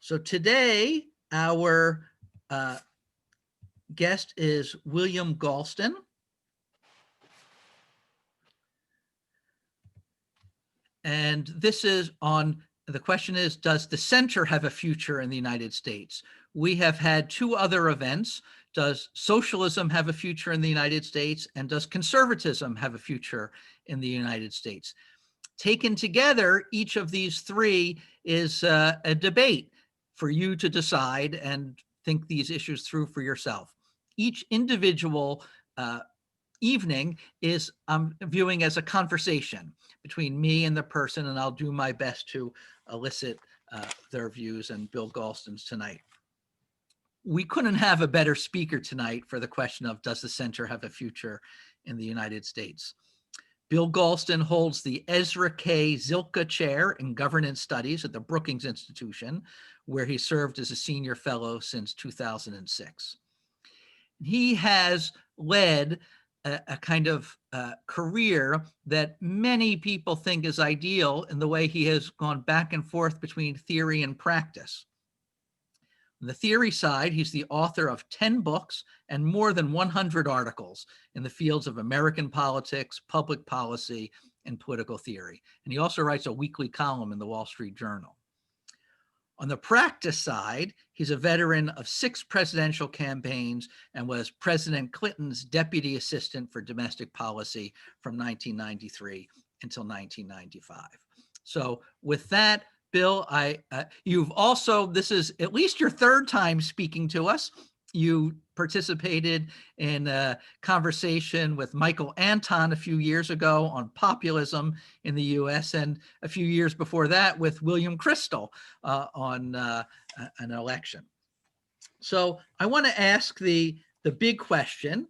So today, our guest is William Galston. And this is on, the question is, does the center have a future in the United States? We have had two other events. Does socialism have a future in the United States? And does conservatism have a future in the United States? Taken together, each of these three is a debate for you to decide and think these issues through for yourself. Each individual evening is viewing as a conversation between me and the person, and I'll do my best to elicit their views and Bill Galston's tonight. We couldn't have a better speaker tonight for the question of, does the center have a future in the United States? Bill Galston holds the Ezra K. Zilka Chair in Governance Studies at the Brookings Institution, where he served as a senior fellow since 2006. He has led a kind of career that many people think is ideal in the way he has gone back and forth between theory and practice. On the theory side, he's the author of 10 books and more than 100 articles in the fields of American politics, public policy, and political theory. And he also writes a weekly column in the Wall Street Journal. On the practice side, he's a veteran of 6 presidential campaigns and was President Clinton's deputy assistant for domestic policy from 1993 until 1995. So with that, Bill, you've also, this is at least your third time speaking to us. You participated in a conversation with Michael Anton a few years ago on populism in the US, and a few years before that with William Crystal on an election. So I want to ask the big question: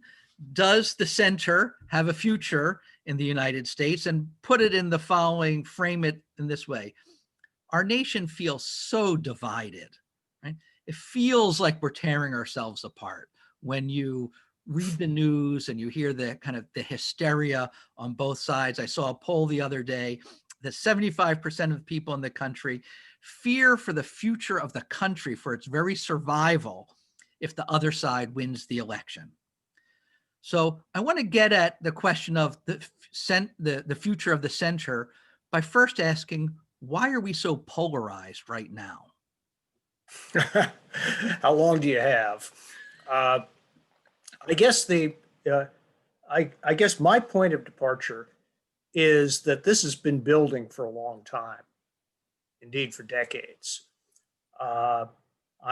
does the center have a future in the United States? And put it in the following, frame it in this way. Our nation feels so divided, right? It feels like we're tearing ourselves apart when you read the news and you hear the kind of the hysteria on both sides. I saw a poll the other day that 75% of people in the country fear for the future of the country, for its very survival, if the other side wins the election. So I want to get at the question of the future of the center by first asking, why are we so polarized right now? How long do you have? I guess I guess my point of departure is that this has been building for a long time, indeed for decades. I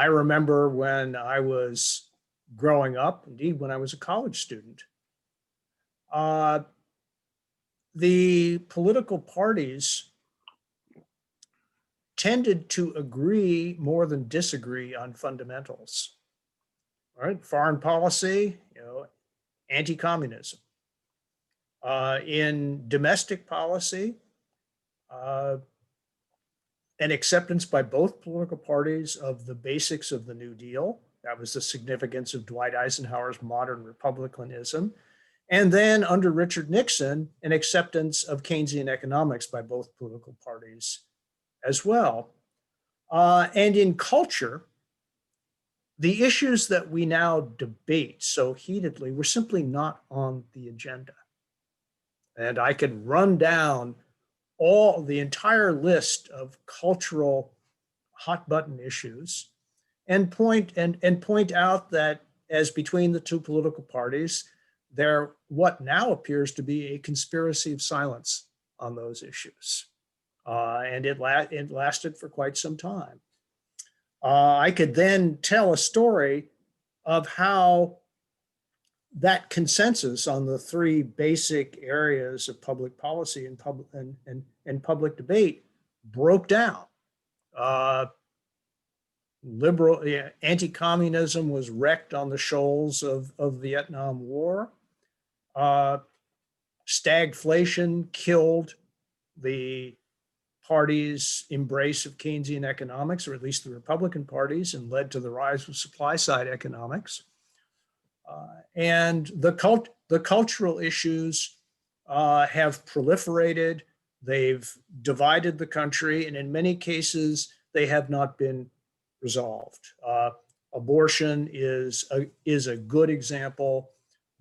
remember when I was growing up, indeed when I was a college student, the political parties tended to agree more than disagree on fundamentals, right? Foreign policy, anti-communism. In domestic policy, an acceptance by both political parties of the basics of the New Deal. That was the significance of Dwight Eisenhower's modern republicanism. And then under Richard Nixon, an acceptance of Keynesian economics by both political parties as well. And in culture, the issues that we now debate so heatedly were simply not on the agenda. And I could run down the entire list of cultural hot button issues and point out that as between the two political parties, there what now appears to be a conspiracy of silence on those issues. And it lasted for quite some time. I could then tell a story of how that consensus on the 3 basic areas of public policy and public debate broke down. Anti-communism was wrecked on the shoals of Vietnam War. Stagflation killed the party's embrace of Keynesian economics, or at least the Republican parties, and led to the rise of supply side economics. And the cultural issues have proliferated. They've divided the country, and in many cases, they have not been resolved. Abortion is a good example,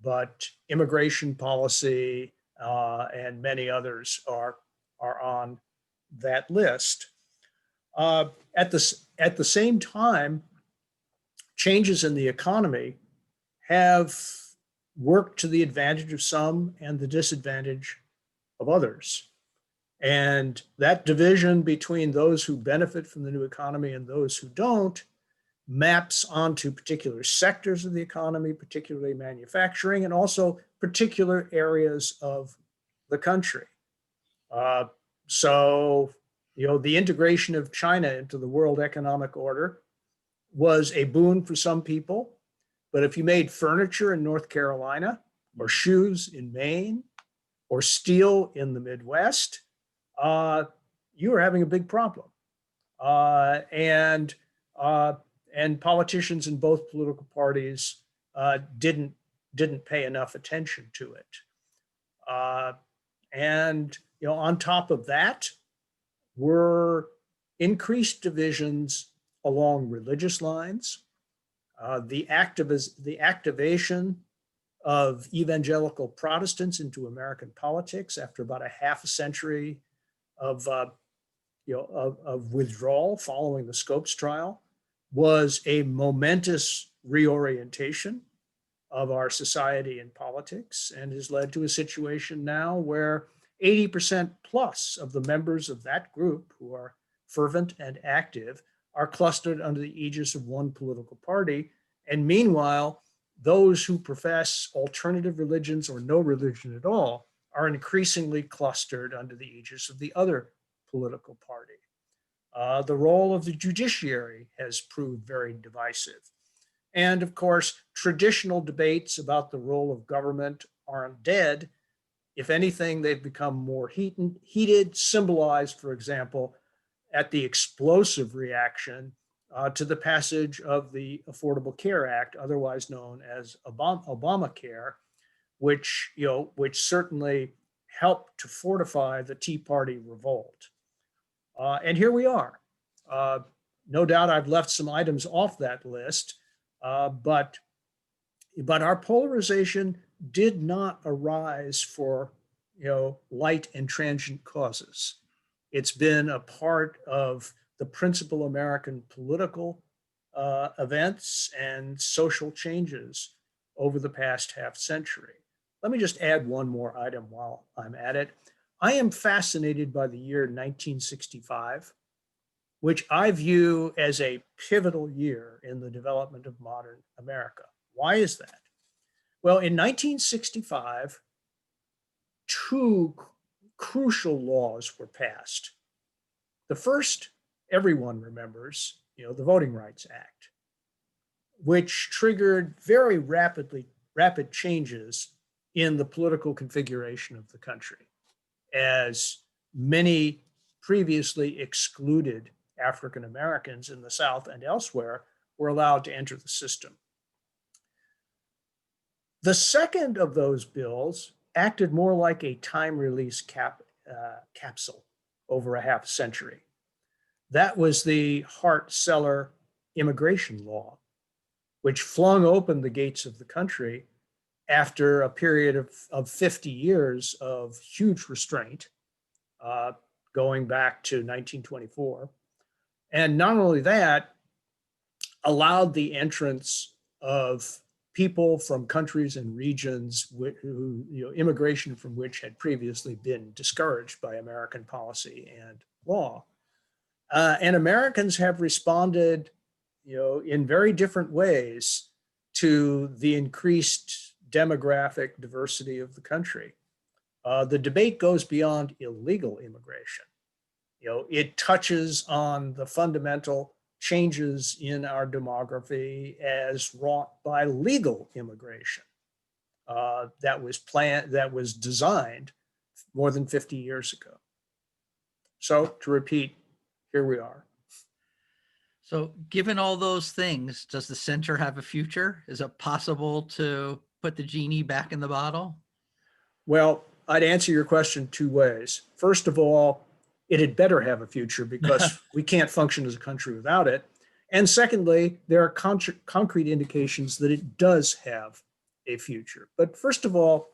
but immigration policy and many others are on that list. At the same time, changes in the economy have worked to the advantage of some and the disadvantage of others. And that division between those who benefit from the new economy and those who don't maps onto particular sectors of the economy, particularly manufacturing, and also particular areas of the country. So, the integration of China into the world economic order was a boon for some people. But if you made furniture in North Carolina, or shoes in Maine, or steel in the Midwest, you were having a big problem. And politicians in both political parties didn't pay enough attention to it. And on top of that were increased divisions along religious lines, the activation of evangelical Protestants into American politics after about a half a century of withdrawal following the Scopes trial was a momentous reorientation of our society and politics, and has led to a situation now where 80% plus of the members of that group who are fervent and active are clustered under the aegis of one political party. And meanwhile, those who profess alternative religions or no religion at all are increasingly clustered under the aegis of the other political party. The role of the judiciary has proved very divisive. And of course, traditional debates about the role of government aren't dead. If anything, they've become more heated, symbolized, for example, at the explosive reaction to the passage of the Affordable Care Act, otherwise known as Obamacare, which certainly helped to fortify the Tea Party revolt. And here we are. No doubt I've left some items off that list, but our polarization did not arise for light and transient causes. It's been a part of the principal American political events and social changes over the past half century. Let me just add one more item while I'm at it. I am fascinated by the year 1965, which I view as a pivotal year in the development of modern America. Why is that? Well, in 1965, two crucial laws were passed. The first, everyone remembers, the Voting Rights Act, which triggered very rapid changes in the political configuration of the country, as many previously excluded African Americans in the South and elsewhere were allowed to enter the system. The second of those bills acted more like a time release capsule over a half century. That was the Hart-Celler immigration law, which flung open the gates of the country after a period of 50 years of huge restraint, going back to 1924. And not only that, allowed the entrance of people from countries and regions who, immigration from which had previously been discouraged by American policy and law. And Americans have responded, in very different ways to the increased demographic diversity of the country. The debate goes beyond illegal immigration. It touches on the fundamental changes in our demography as wrought by legal immigration that was designed more than 50 years ago. So to repeat, here we are. So given all those things, does the center have a future? Is it possible to put the genie back in the bottle? Well, I'd answer your question two ways. First of all, it had better have a future because we can't function as a country without it. And secondly, there are concrete indications that it does have a future. But first of all,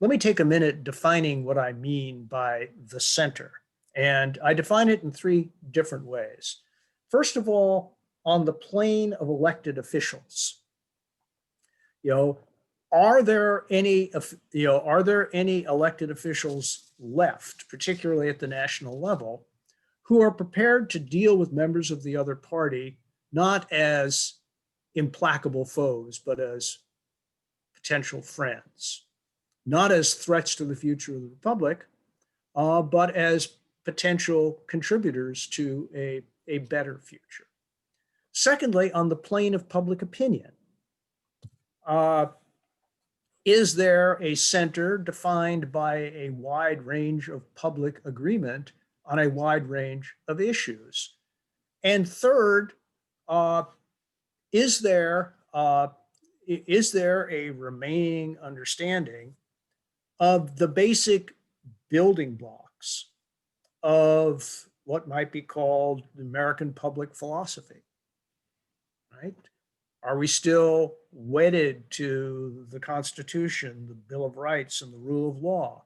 let me take a minute defining what I mean by the center. And I define it in three different ways. First of all, on the plane of elected officials, you know, are there any elected officials left, particularly at the national level, who are prepared to deal with members of the other party not as implacable foes, but as potential friends, not as threats to the future of the republic, but as potential contributors to a better future. Secondly, on the plane of public opinion, is there a center defined by a wide range of public agreement on a wide range of issues? And third, is there a remaining understanding of the basic building blocks of what might be called the American public philosophy, right? Are we still wedded to the Constitution, the Bill of Rights, and the rule of law?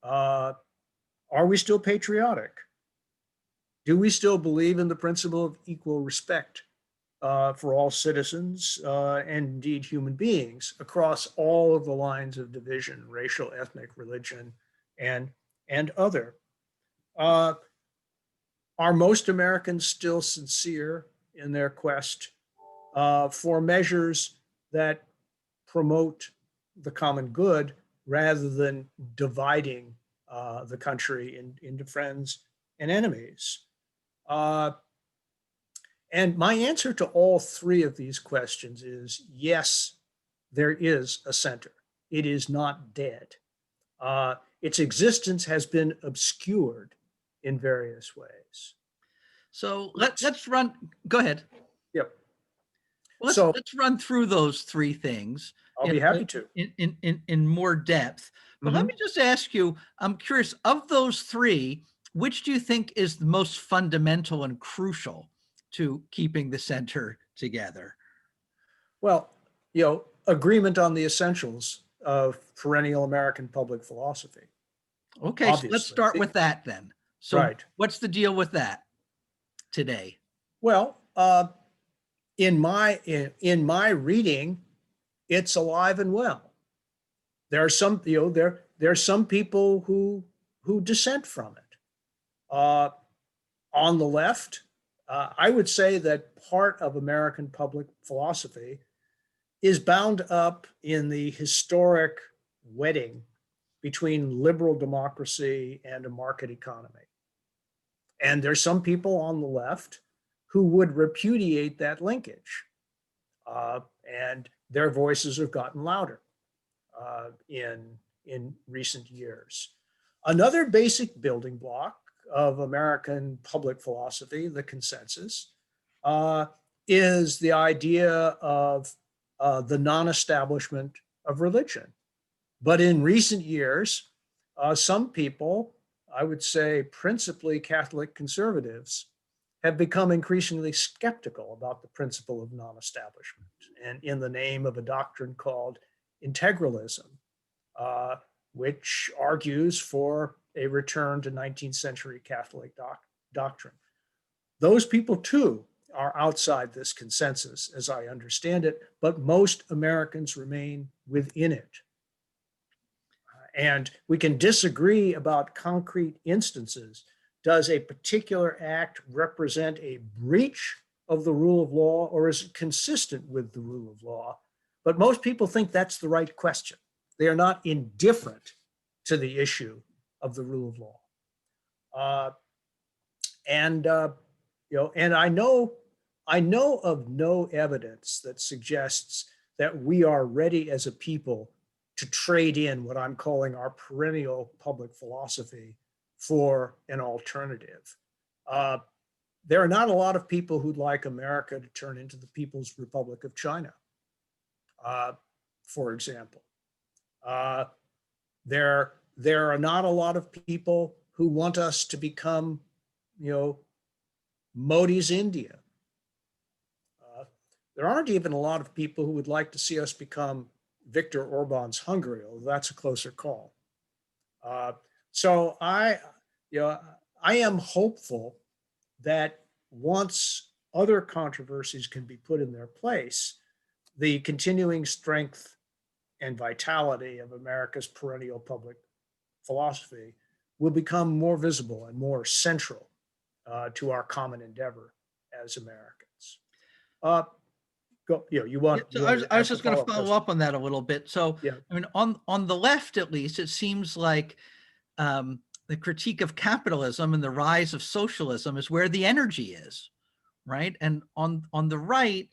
Are we still patriotic? Do we still believe in the principle of equal respect for all citizens and indeed human beings across all of the lines of division, racial, ethnic, religion, and other? Are most Americans still sincere in their quest for measures that promote the common good rather than dividing the country into friends and enemies? And my answer to all three of these questions is yes, there is a center. It is not dead. Its existence has been obscured in various ways. So let's run. Go ahead. Yep. Let's run through those three things. I'll be happy to. In more depth. But let me just ask you, I'm curious, of those three, which do you think is the most fundamental and crucial to keeping the center together? Well, agreement on the essentials of perennial American public philosophy. Okay, so let's start with that then. So right. What's the deal with that today? Well, in my reading, it's alive and well. There are some, there are some people who dissent from it. On the left, I would say that part of American public philosophy is bound up in the historic wedding between liberal democracy and a market economy. And there's some people on the left who would repudiate that linkage. And their voices have gotten louder in recent years. Another basic building block of American public philosophy, the consensus, is the idea of the non-establishment of religion. But in recent years, some people, I would say principally Catholic conservatives, have become increasingly skeptical about the principle of non-establishment, and in the name of a doctrine called integralism, which argues for a return to 19th century Catholic doctrine. Those people too are outside this consensus, as I understand it, but most Americans remain within it. And we can disagree about concrete instances. Does a particular act represent a breach of the rule of law, or is it consistent with the rule of law? But most people think that's the right question. They are not indifferent to the issue of the rule of law. And I know of no evidence that suggests that we are ready as a people to trade in what I'm calling our perennial public philosophy for an alternative. There are not a lot of people who'd like America to turn into the People's Republic of China, for example. There are not a lot of people who want us to become, Modi's India. there aren't even a lot of people who would like to see us become Viktor Orban's Hungary, although that's a closer call. Uh, so you know, I am hopeful that once other controversies can be put in their place, the continuing strength and vitality of America's perennial public philosophy will become more visible and more central to our common endeavor as Americans. Uh, you Yeah, want so to I was ask a just going to follow-up follow question? up on that a little bit. So, Yeah, I mean, on the left, at least, it seems like the critique of capitalism and the rise of socialism is where the energy is, right? And on the right,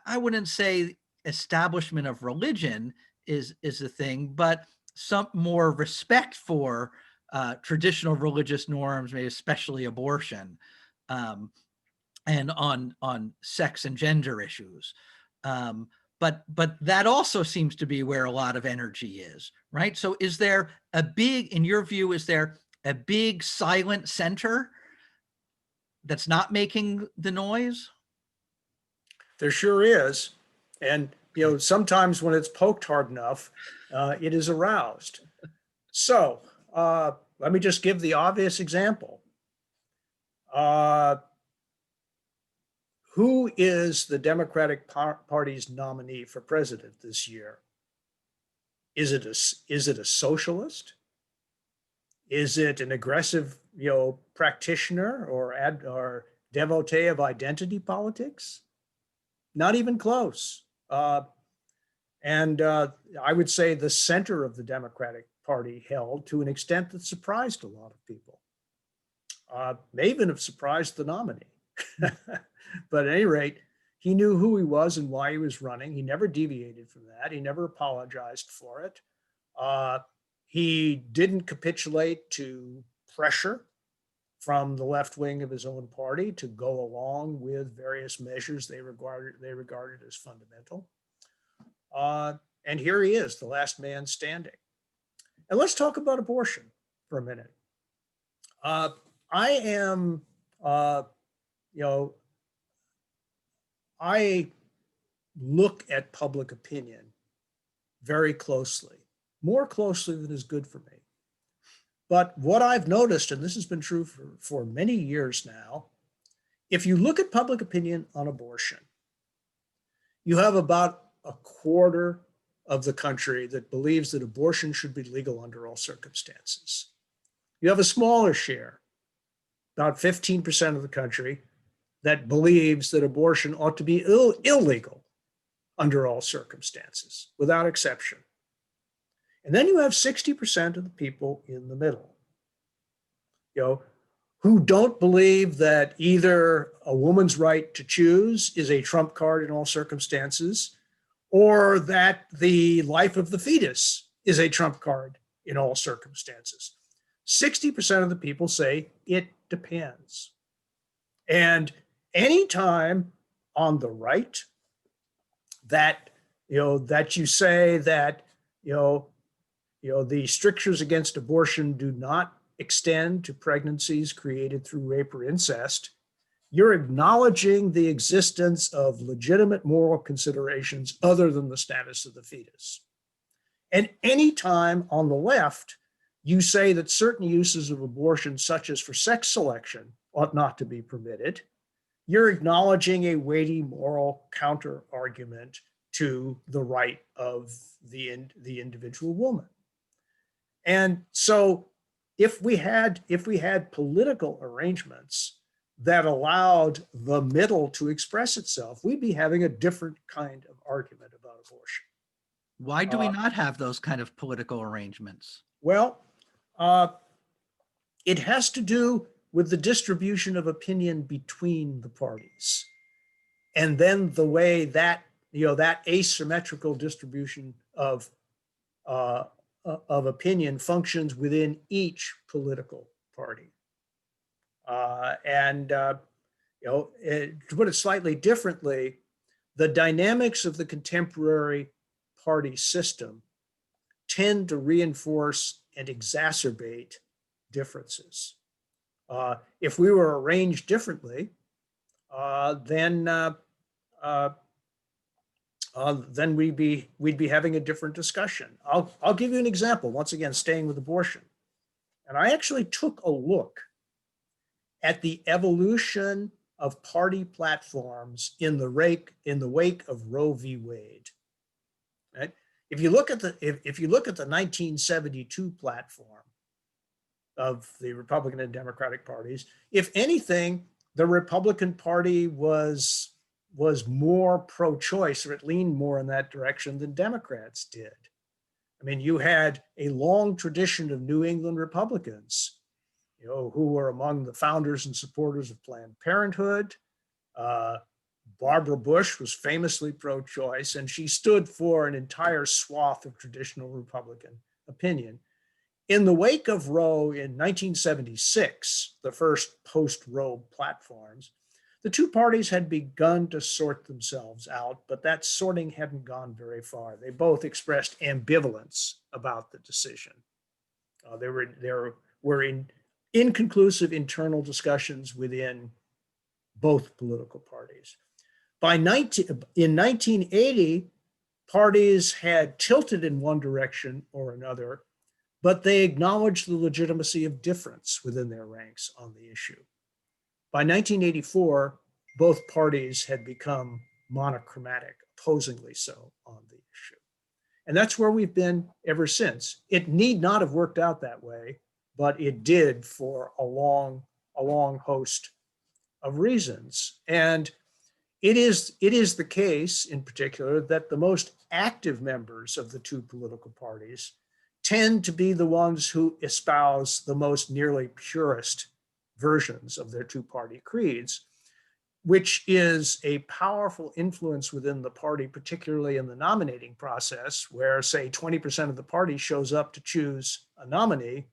I wouldn't say establishment of religion is the thing, but some more respect for traditional religious norms, maybe especially abortion, um, and on sex and gender issues. Um, but that also seems to be where a lot of energy is, right? So is there a big, in your view, is there a big silent center that's not making the noise? there sure is. And, Okay. sometimes when it's poked hard enough, it is aroused. So let me just give the obvious example. Uh, who is the Democratic Party's nominee for president this year? Is it a socialist? Is it an aggressive, practitioner or devotee of identity politics? Not even close. And I would say the center of the Democratic Party held to an extent that surprised a lot of people. May even have surprised the nominee. But at any rate, he knew who he was and why he was running. He never deviated from that. He never apologized for it. Uh, he didn't capitulate to pressure from the left wing of his own party to go along with various measures they regarded as fundamental. Uh, and here he is, the last man standing. And let's talk about abortion for a minute. Uh, I am, uh, you know, I look at public opinion very closely, more closely than is good for me. But what I've noticed, and this has been true for many years now, if you look at public opinion on abortion, you have about a quarter of the country that believes that abortion should be legal under all circumstances. You have a smaller share, about 15% of the country, that believes that abortion ought to be illegal under all circumstances, without exception. And then you have 60% of the people in the middle, you know, who don't believe that either a woman's right to choose is a trump card in all circumstances, or that the life of the fetus is a trump card in all circumstances. 60% of the people say it depends. And anytime on the right that that you say that the strictures against abortion do not extend to pregnancies created through rape or incest, you're acknowledging the existence of legitimate moral considerations other than the status of the fetus. And anytime on the left you say that certain uses of abortion, such as for sex selection, ought not to be permitted, you're acknowledging a weighty moral counter argument to the right of the individual woman. And so if we had political arrangements that allowed the middle to express itself, we'd be having a different kind of argument about abortion. Why do we not have those kind of political arrangements? Well, it has to do with the distribution of opinion between the parties, and then the way that that asymmetrical distribution uh, of opinion functions within each political party. To put it slightly differently, the dynamics of the contemporary party system tend to reinforce and exacerbate differences. If we were arranged differently, then then we'd be having a different discussion. I'll give you an example. Once again, staying with abortion, and I actually took a look at the evolution of party platforms in the wake of Roe v. Wade. Right? If you look at the 1972 platform of the Republican and Democratic parties, if anything, the Republican Party was more pro-choice, or it leaned more in that direction than Democrats did. I mean, you had a long tradition of New England Republicans, who were among the founders and supporters of Planned Parenthood. Barbara Bush was famously pro-choice, and she stood for an entire swath of traditional Republican opinion. In the wake of Roe in 1976, the first post-Roe platforms, the two parties had begun to sort themselves out, but that sorting hadn't gone very far. They both expressed ambivalence about the decision. There were inconclusive internal discussions within both political parties. In 1980, parties had tilted in one direction or another, but they acknowledged the legitimacy of difference within their ranks on the issue. By 1984, both parties had become monochromatic, opposingly so, on the issue. And that's where we've been ever since. It need not have worked out that way, but it did for a long host of reasons. And it is the case, in particular, that the most active members of the two political parties tend to be the ones who espouse the most nearly purist versions of their two-party creeds, which is a powerful influence within the party, particularly in the nominating process, where, say, 20% of the party shows up to choose a nominee,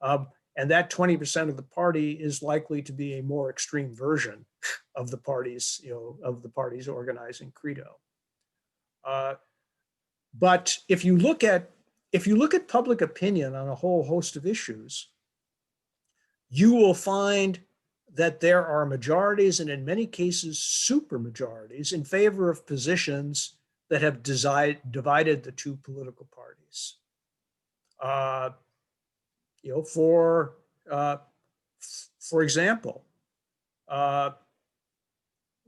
and that 20% of the party is likely to be a more extreme version of the party's, organizing credo. But if you look at public opinion on a whole host of issues, you will find that there are majorities, and in many cases supermajorities, in favor of positions that have divided the two political parties. For example,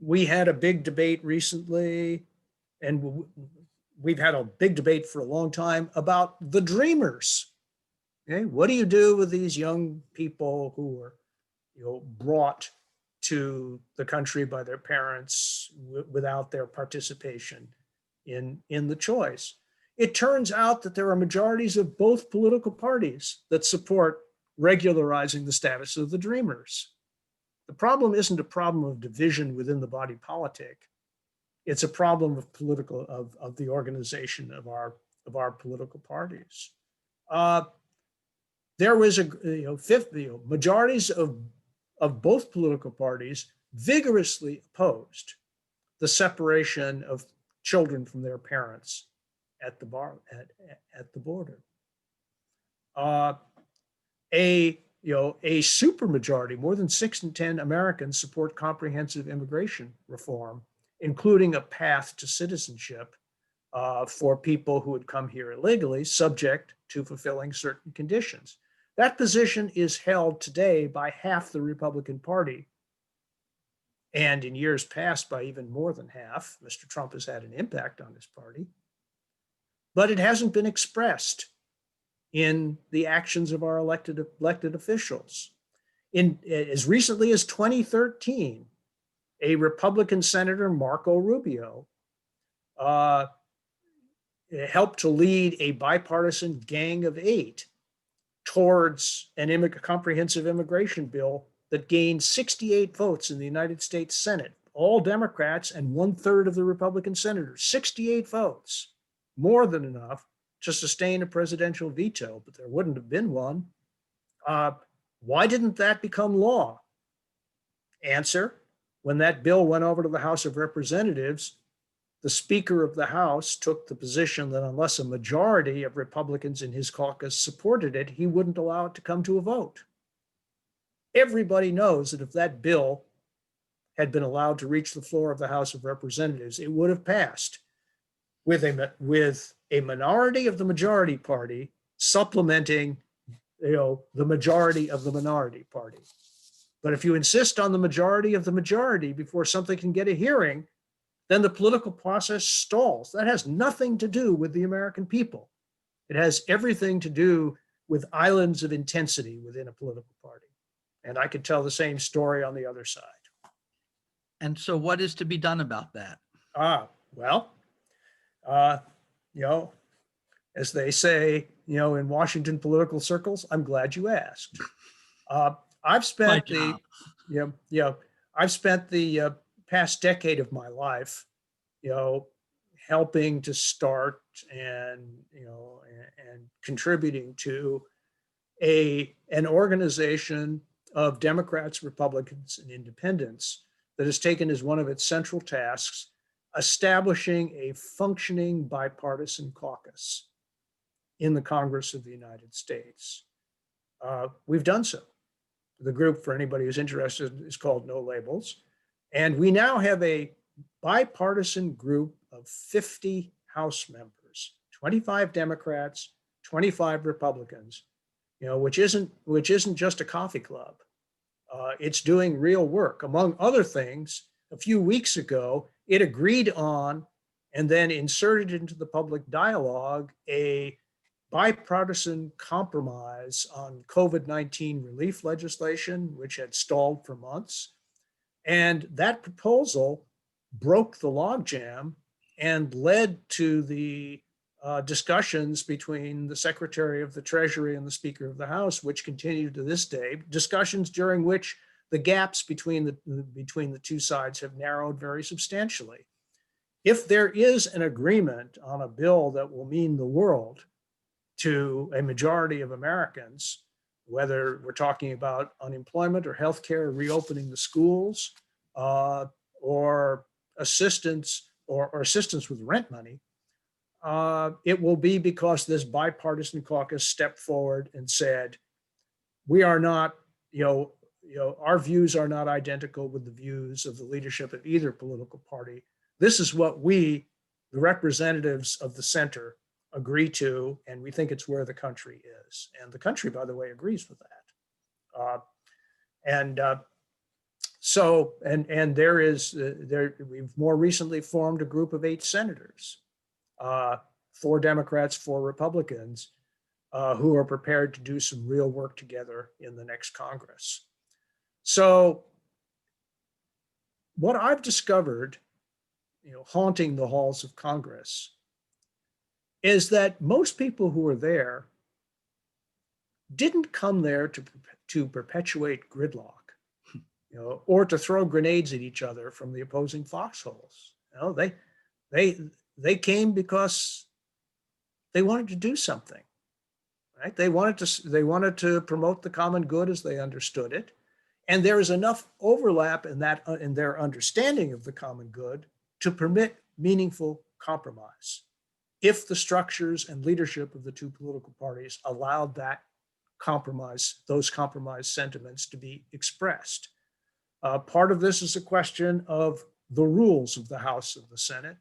we had a big debate recently, and we've had a big debate for a long time about the Dreamers. Okay, what do you do with these young people who were, brought to the country by their parents without their participation in the choice? It turns out that there are majorities of both political parties that support regularizing the status of the Dreamers. The problem isn't a problem of division within the body politic. It's a problem of the organization of our political parties. There was majorities of both political parties vigorously opposed the separation of children from their parents at the border. A supermajority, more than 6 in 10 Americans, support comprehensive immigration reform, including a path to citizenship for people who would come here illegally, subject to fulfilling certain conditions. That position is held today by half the Republican Party, and in years past by even more than half. Mr. Trump has had an impact on his party, but it hasn't been expressed in the actions of our elected officials. As recently as 2013, a Republican Senator, Marco Rubio, helped to lead a bipartisan Gang of 8 towards a comprehensive immigration bill that gained 68 votes in the United States Senate, all Democrats and 1/3 of the Republican senators, 68 votes, more than enough to sustain a presidential veto, but there wouldn't have been one. Why didn't that become law? Answer: when that bill went over to the House of Representatives, the Speaker of the House took the position that unless a majority of Republicans in his caucus supported it, he wouldn't allow it to come to a vote. Everybody knows that if that bill had been allowed to reach the floor of the House of Representatives, it would have passed. with a minority of the majority party supplementing, the majority of the minority party. But if you insist on the majority of the majority before something can get a hearing, then the political process stalls. That has nothing to do with the American people. It has everything to do with islands of intensity within a political party. And I could tell the same story on the other side. And so what is to be done about that? Well, you know, as they say, in Washington political circles, I'm glad you asked. I've spent the, I've spent the past decade of my life, helping to start and contributing to an organization of Democrats, Republicans, and independents that has taken as one of its central tasks establishing a functioning bipartisan caucus in the Congress of the United States. We've done so. The group, for anybody who's interested, is called No Labels. And we now have a bipartisan group of 50 House members, 25 Democrats, 25 Republicans, which isn't just a coffee club. It's doing real work. Among other things, a few weeks ago, it agreed on and then inserted into the public dialogue a bipartisan compromise on COVID-19 relief legislation, which had stalled for months. And that proposal broke the logjam and led to the discussions between the Secretary of the Treasury and the Speaker of the House, which continue to this day, discussions during which the gaps between the two sides have narrowed very substantially. If there is an agreement on a bill that will mean the world to a majority of Americans, whether we're talking about unemployment or healthcare, reopening the schools, or assistance with rent money, it will be because this bipartisan caucus stepped forward and said, we are not, our views are not identical with the views of the leadership of either political party. This is what we, the representatives of the center, agree to, and we think it's where the country is. And the country, by the way, agrees with that. We've more recently formed a group of 8 senators, 4 Democrats, 4 Republicans, who are prepared to do some real work together in the next Congress. So what I've discovered, haunting the halls of Congress, is that most people who are there didn't come there to perpetuate gridlock, or to throw grenades at each other from the opposing foxholes. They came because they wanted to do something, right? They wanted to promote the common good as they understood it, and there is enough overlap in their understanding of the common good to permit meaningful compromise, if the structures and leadership of the two political parties allowed those compromise sentiments to be expressed. Part of this is a question of the rules of the House and the Senate,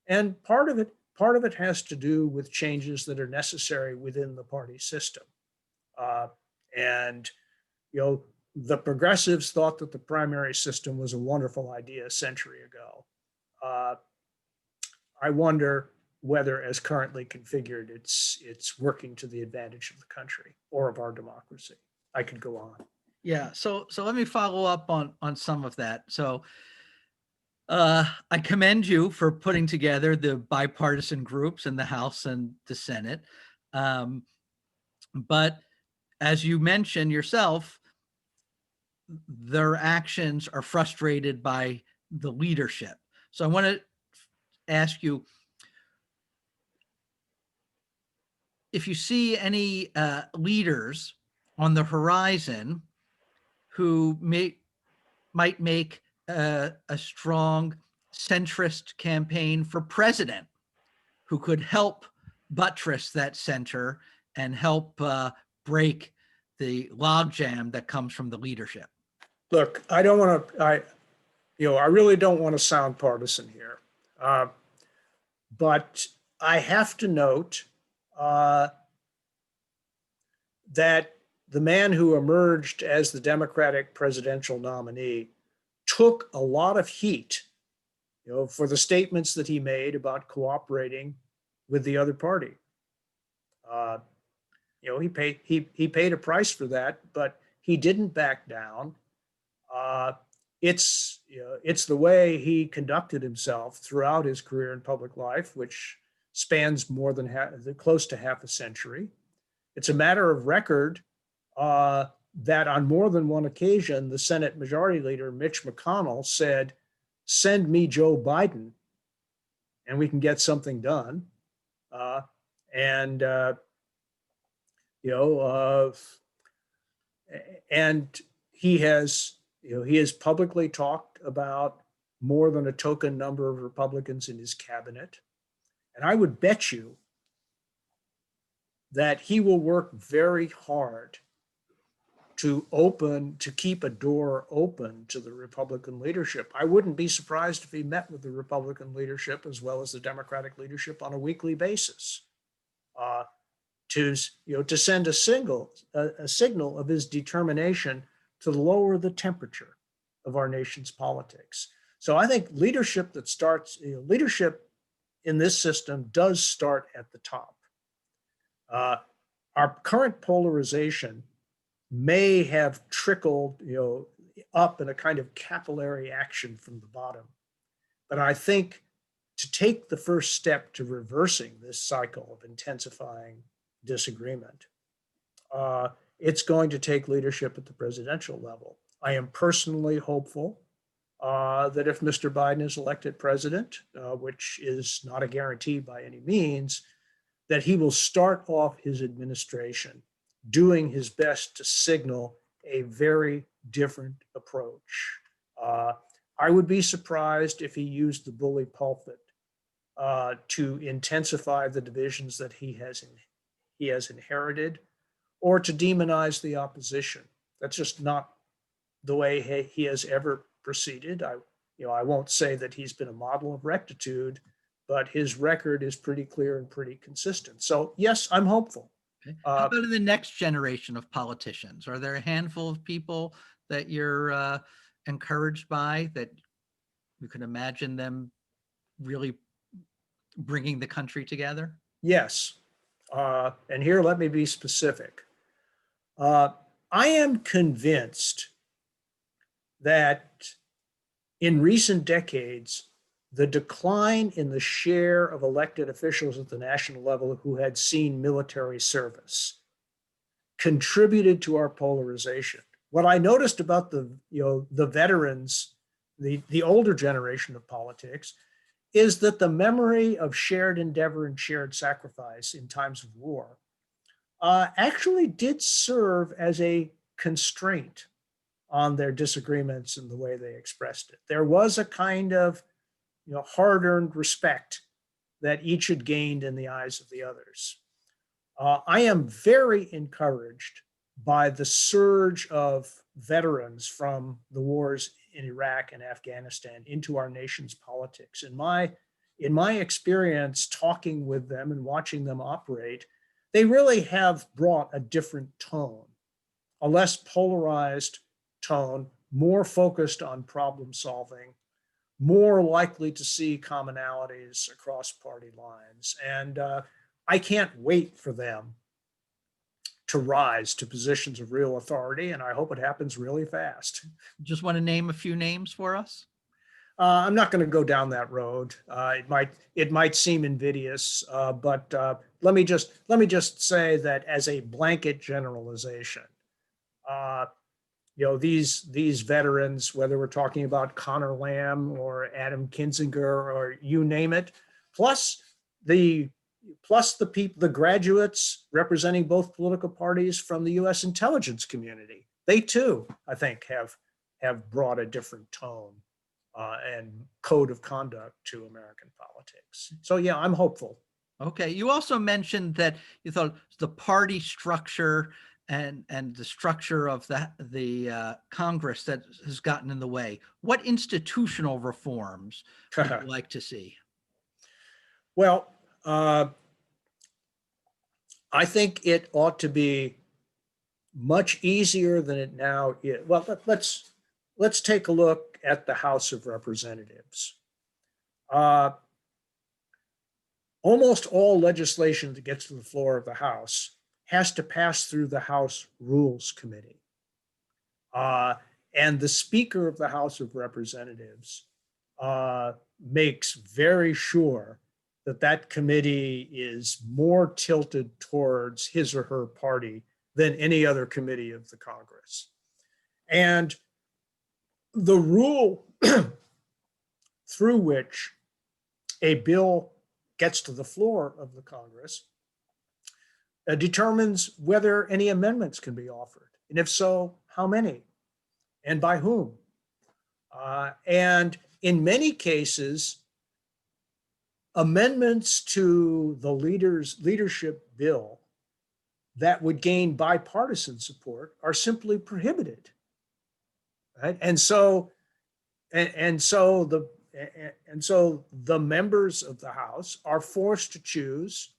and part of it has to do with changes that are necessary within the party system. The progressives thought that the primary system was a wonderful idea a century ago. I wonder whether, as currently configured, it's working to the advantage of the country or of our democracy. I could go on. Yeah. So let me follow up on some of that. So I commend you for putting together the bipartisan groups in the House and the Senate. But as you mentioned yourself, their actions are frustrated by the leadership. So I want to ask you if you see any leaders on the horizon who might make a strong centrist campaign for president, who could help buttress that center and help break the logjam that comes from the leadership. Look, I don't want to. I really don't want to sound partisan here. But I have to note uh, that the man who emerged as the Democratic presidential nominee took a lot of heat, for the statements that he made about cooperating with the other party. Uh, he paid a price for that, but he didn't back down. Uh, it's the way he conducted himself throughout his career in public life, which spans more than close to half a century. It's a matter of record that on more than one occasion, the Senate Majority Leader Mitch McConnell said, "Send me Joe Biden, and we can get something done." Uh, and you know, uh, and he has publicly talked about more than a token number of Republicans in his cabinet, and I would bet you that he will work very hard to keep a door open to the Republican leadership. I wouldn't be surprised if he met with the Republican leadership as well as the Democratic leadership on a weekly basis, uh, to send a signal of his determination to lower the temperature of our nation's politics. So I think leadership in this system does start at the top. Uh, our current polarization may have trickled, up in a kind of capillary action from the bottom. But I think to take the first step to reversing this cycle of intensifying disagreement, it's going to take leadership at the presidential level. I am personally hopeful that if Mr. Biden is elected president, which is not a guarantee by any means, that he will start off his administration doing his best to signal a very different approach. Uh, I would be surprised if he used the bully pulpit to intensify the divisions that he has inherited, or to demonize the opposition. That's just not the way he has ever proceeded. I won't say that he's been a model of rectitude, but his record is pretty clear and pretty consistent. So yes, I'm hopeful. Okay. How about in the next generation of politicians? Are there a handful of people that you're encouraged by, that you can imagine them really bringing the country together? Yes. And here, let me be specific. Uh, I am convinced that in recent decades, the decline in the share of elected officials at the national level who had seen military service contributed to our polarization. What I noticed about the veterans, the older generation of politics, is that the memory of shared endeavor and shared sacrifice in times of war actually did serve as a constraint on their disagreements and the way they expressed it. There was a kind of hard-earned respect that each had gained in the eyes of the others. I am very encouraged by the surge of veterans from the wars in Iraq and Afghanistan into our nation's politics. In my experience, talking with them and watching them operate, they really have brought a different tone, a less polarized tone, more focused on problem solving, more likely to see commonalities across party lines. And I can't wait for them to rise to positions of real authority, and I hope it happens really fast. Just want to name a few names for us? I'm not going to go down that road. It might seem invidious, but let me just say that as a blanket generalization, these veterans, whether we're talking about Connor Lamb or Adam Kinzinger or you name it, plus the people, the graduates representing both political parties from the U.S. intelligence community, they too, I think, have brought a different tone and code of conduct to American politics. So yeah, I'm hopeful. Okay. You also mentioned that you thought the party structure and the structure of the Congress that has gotten in the way. What institutional reforms would you like to see? Well, I think it ought to be much easier than it now is. Well, let's take a look at the House of Representatives. Almost all legislation that gets to the floor of the House has to pass through the House Rules Committee. And the Speaker of the House of Representatives makes very sure that that committee is more tilted towards his or her party than any other committee of the Congress. And the rule through which a bill gets to the floor of the Congress determines whether any amendments can be offered. And if so, how many and by whom? And in many cases, amendments to the leadership bill that would gain bipartisan support are simply prohibited. Right? And so the members of the House are forced to choose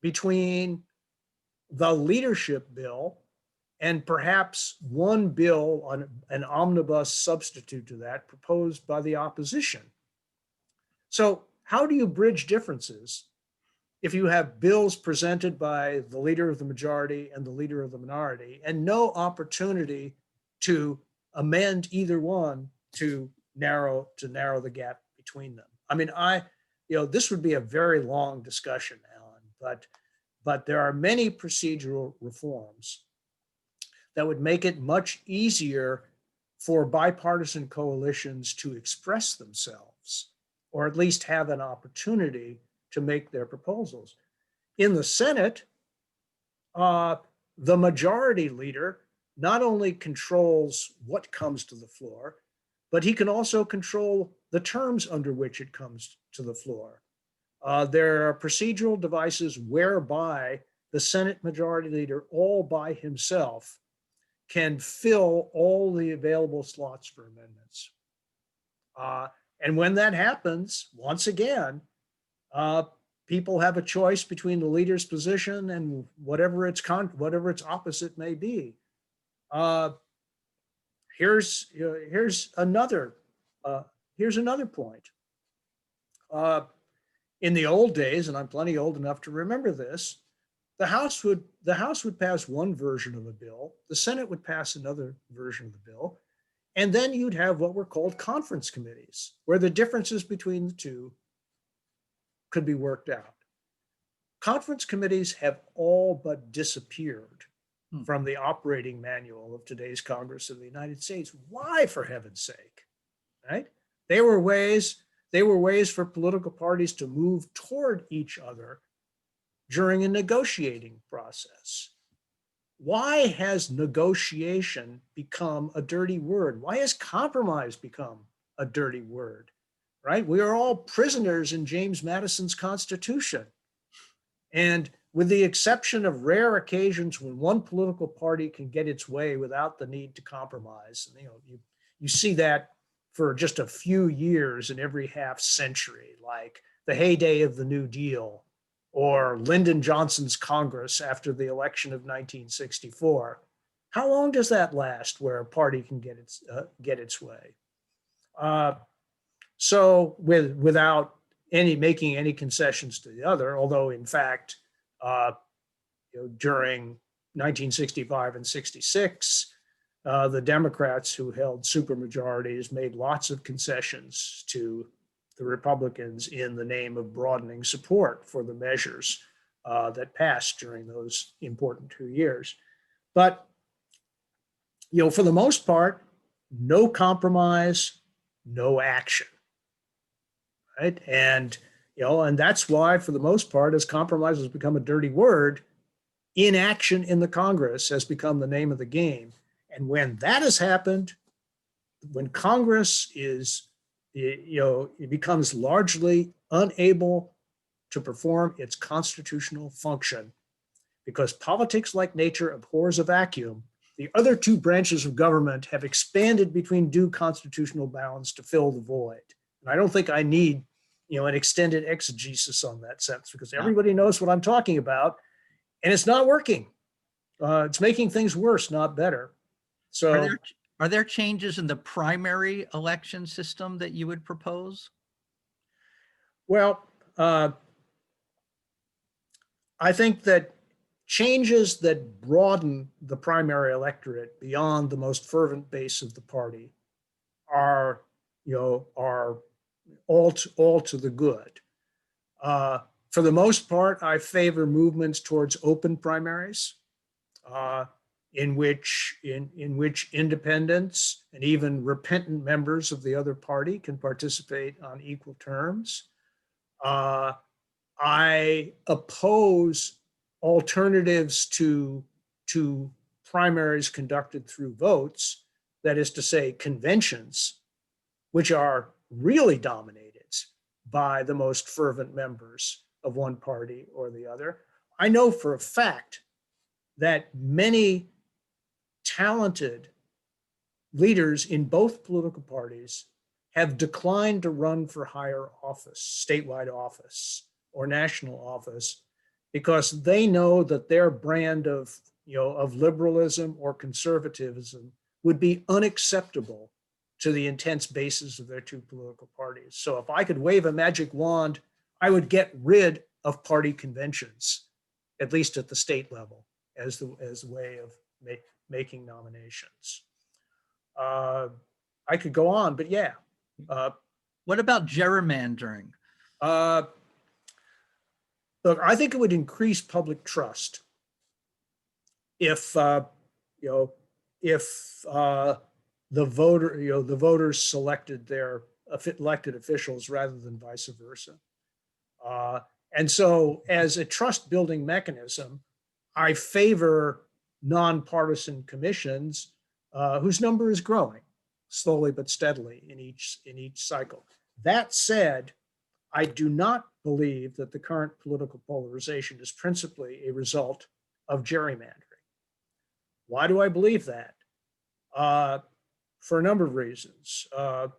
between the leadership bill and perhaps one bill on an omnibus substitute to that proposed by the opposition. So how do you bridge differences if you have bills presented by the leader of the majority and the leader of the minority and no opportunity to amend either one to narrow the gap between them? I mean, this would be a very long discussion, Alan, but there are many procedural reforms that would make it much easier for bipartisan coalitions to express themselves, or at least have an opportunity to make their proposals. In the Senate, the majority leader not only controls what comes to the floor, but he can also control the terms under which it comes to the floor. There are procedural devices whereby the Senate majority leader all by himself can fill all the available slots for amendments. And when that happens, once again, people have a choice between the leader's position and whatever its opposite may be. Here's another point. In the old days, and I'm plenty old enough to remember this, the House would pass one version of a bill, the Senate would pass another version of the bill, and then you'd have what were called conference committees, where the differences between the two could be worked out. Conference committees have all but disappeared from the operating manual of today's Congress of the United States. Why, for heaven's sake, right? They were ways for political parties to move toward each other during a negotiating process. Why has negotiation become a dirty word? Why has compromise become a dirty word, right? We are all prisoners in James Madison's Constitution. And with the exception of rare occasions when one political party can get its way without the need to compromise, and, you see that for just a few years in every half century, like the heyday of the New Deal, or Lyndon Johnson's Congress after the election of 1964. How long does that last where a party can get its way? So without making any concessions to the other, although in fact, during 1965 and 66, the Democrats who held supermajorities made lots of concessions to the Republicans in the name of broadening support for the measures that passed during those important 2 years. But, for the most part, no compromise, no action, right? And that's why, for the most part, as compromise has become a dirty word, inaction in the Congress has become the name of the game. And when that has happened, when Congress it becomes largely unable to perform its constitutional function because politics, like nature, abhors a vacuum, the other two branches of government have expanded between due constitutional bounds to fill the void. And I don't think I need an extended exegesis on that sentence, because Yeah. everybody knows what I'm talking about, and it's not working. It's making things worse, not better. So Are there changes in the primary election system that you would propose? well, I think that changes that broaden the primary electorate beyond the most fervent base of the party are, are all to the good. For the most part, I favor movements towards open primaries, in which independents and even repentant members of the other party can participate on equal terms. I oppose alternatives to primaries conducted through votes, that is to say, conventions, which are really dominated by the most fervent members of one party or the other. I know for a fact that many talented leaders in both political parties have declined to run for higher office, statewide office, or national office, because they know that their brand of liberalism or conservatism would be unacceptable to the intense bases of their two political parties. So if I could wave a magic wand, I would get rid of party conventions, at least at the state level, as the way of making nominations. I could go on, but yeah. What about gerrymandering? Look, I think it would increase public trust if the voters selected their elected officials rather than vice versa. And so, as a trust building mechanism, I favor nonpartisan commissions whose number is growing slowly but steadily in each cycle. That said, I do not believe that the current political polarization is principally a result of gerrymandering. Why do I believe that? For a number of reasons. The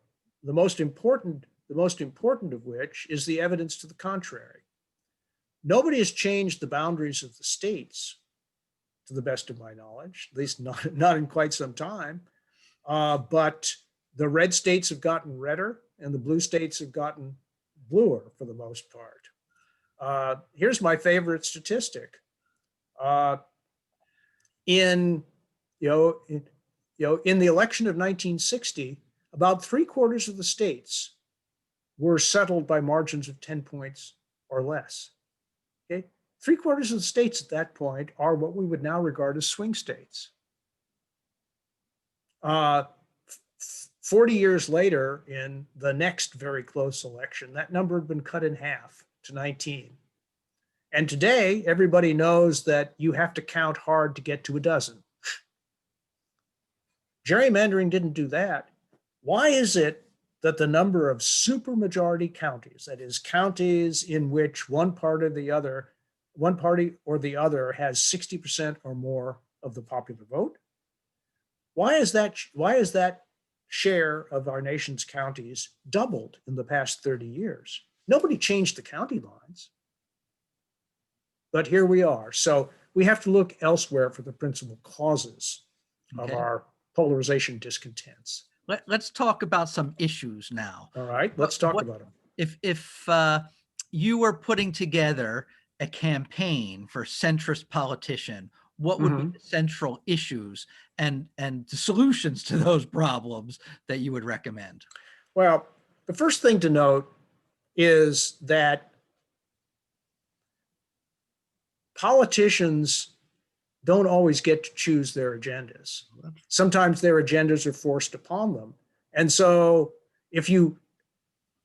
most important of which is the evidence to the contrary. Nobody has changed the boundaries of the states, to the best of my knowledge, at least not in quite some time. But the red states have gotten redder and the blue states have gotten bluer for the most part. Here's my favorite statistic. In the election of 1960, about 3/4 of the states were settled by margins of 10 points or less. Okay, 3/4 of the states at that point are what we would now regard as swing states. 40 years later, in the next very close election, that number had been cut in half to 19. And today, everybody knows that you have to count hard to get to a dozen. Gerrymandering didn't do that. Why is it that the number of supermajority counties, that is, counties in which one party or the other has 60% or more of the popular vote? Why is that share of our nation's counties doubled in the past 30 years? Nobody changed the county lines. But here we are. So we have to look elsewhere for the principal causes of our polarization discontents. Let's talk about some issues now. All right, let's talk about them. If you were putting together a campaign for centrist politician, what would be the central issues and the solutions to those problems that you would recommend? Well, the first thing to note is that politicians don't always get to choose their agendas. Sometimes their agendas are forced upon them. And so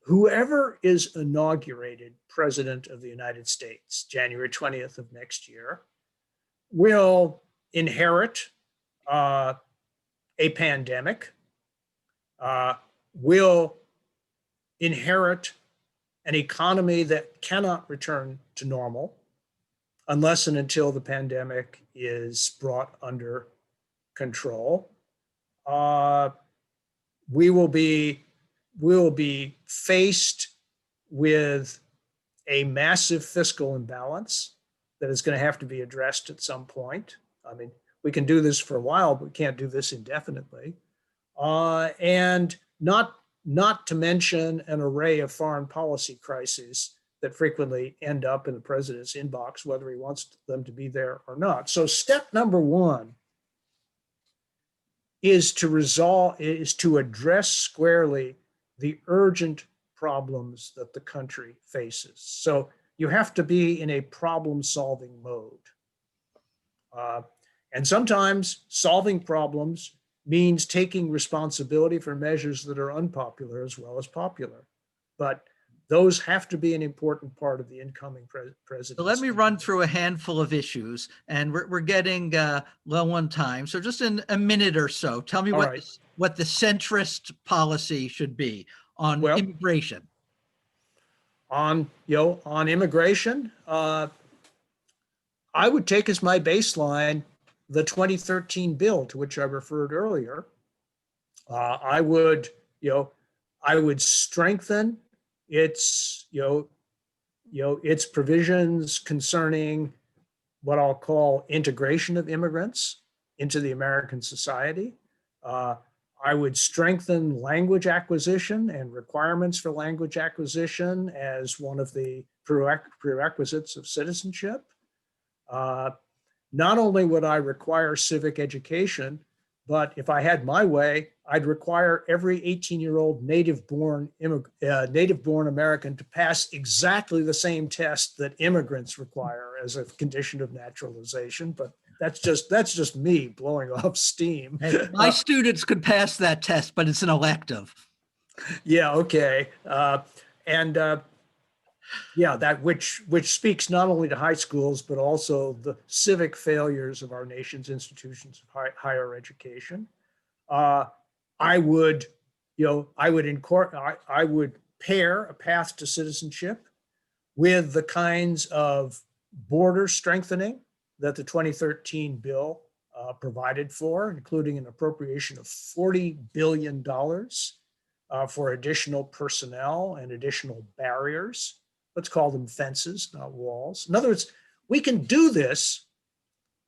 whoever is inaugurated president of the United States, January 20th of next year, will inherit a pandemic, will inherit an economy that cannot return to normal unless and until the pandemic is brought under control. We will be faced with a massive fiscal imbalance that is going to have to be addressed at some point. I mean, we can do this for a while, but we can't do this indefinitely. And not to mention an array of foreign policy crises that frequently end up in the president's inbox, whether he wants them to be there or not. So step number one is to address squarely the urgent problems that the country faces. So you have to be in a problem-solving mode. And sometimes solving problems means taking responsibility for measures that are unpopular as well as popular. But those have to be an important part of the incoming presidency. So let me run through a handful of issues, and we're getting low on time. So just in a minute or so, tell me what the centrist policy should be on immigration. On immigration, I would take as my baseline the 2013 bill to which I referred earlier. I would strengthen its provisions concerning what I'll call integration of immigrants into the American society. I would strengthen language acquisition and requirements for language acquisition as one of the prerequisites of citizenship. Not only would I require civic education, but if I had my way, I'd require every 18-year-old native-born American to pass exactly the same test that immigrants require as a condition of naturalization. But that's just me blowing off steam. My students could pass that test, but it's an elective. Yeah. Okay. That which speaks not only to high schools, but also the civic failures of our nation's institutions of higher education. I would pair a path to citizenship with the kinds of border strengthening that the 2013 bill provided for, including an appropriation of $40 billion for additional personnel and additional barriers. Let's call them fences, not walls. In other words, we can do this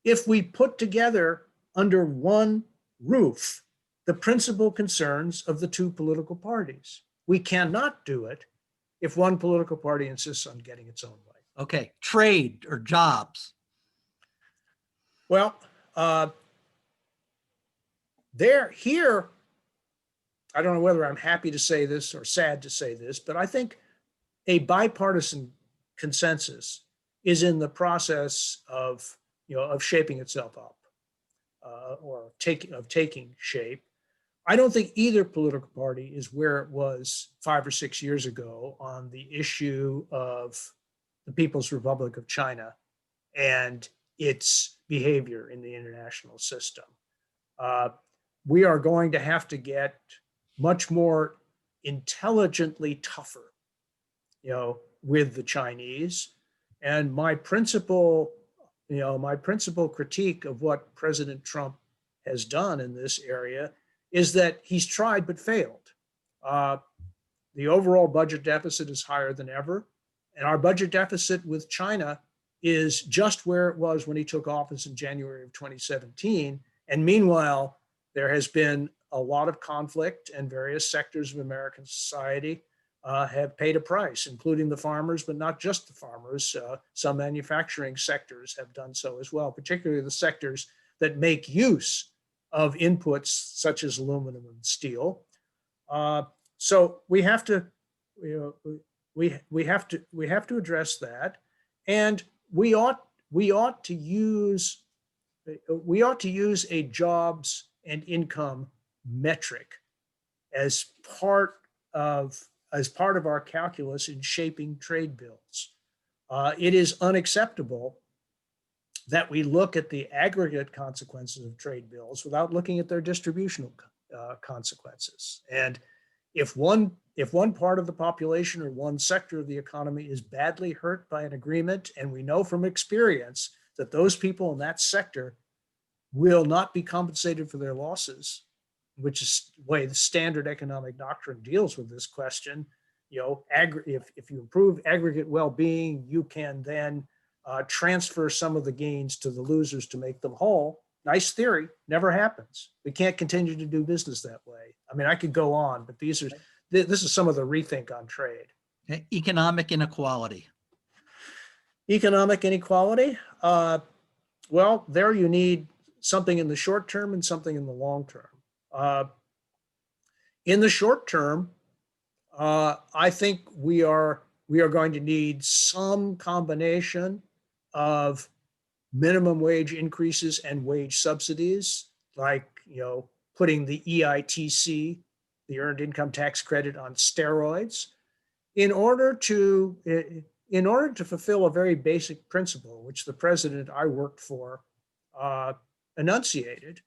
if we put together under one roof the principal concerns of the two political parties. We cannot do it if one political party insists on getting its own way. Okay, trade or jobs. Well, here, I don't know whether I'm happy to say this or sad to say this, but I think a bipartisan consensus is in the process of shaping itself up or taking shape. I don't think either political party is where it was 5 or 6 years ago on the issue of the People's Republic of China and its behavior in the international system. We are going to have to get much more intelligently tougher, with the Chinese. And my principal critique of what President Trump has done in this area is that he's tried but failed. The overall budget deficit is higher than ever, and our budget deficit with China is just where it was when he took office in January of 2017. And meanwhile, there has been a lot of conflict, and various sectors of American society have paid a price, including the farmers, but not just the farmers. Some manufacturing sectors have done so as well, particularly the sectors that make use of inputs such as aluminum and steel. So we have to, we have to address that, and we ought to use a jobs and income metric as part of our calculus in shaping trade bills. It is unacceptable that we look at the aggregate consequences of trade bills without looking at their distributional consequences. And if one part of the population or one sector of the economy is badly hurt by an agreement, and we know from experience that those people in that sector will not be compensated for their losses, which is the way the standard economic doctrine deals with this question, if you improve aggregate well-being, you can then transfer some of the gains to the losers to make them whole. Nice theory, never happens. We can't continue to do business that way. I mean, I could go on, but this is some of the rethink on trade. Economic inequality. Economic inequality. Well, there you need something in the short term and something in the long term. In the short term, I think we are going to need some combination of minimum wage increases and wage subsidies, like putting the EITC, the Earned Income Tax Credit, on steroids, in order to fulfill a very basic principle, which the president I worked for enunciated.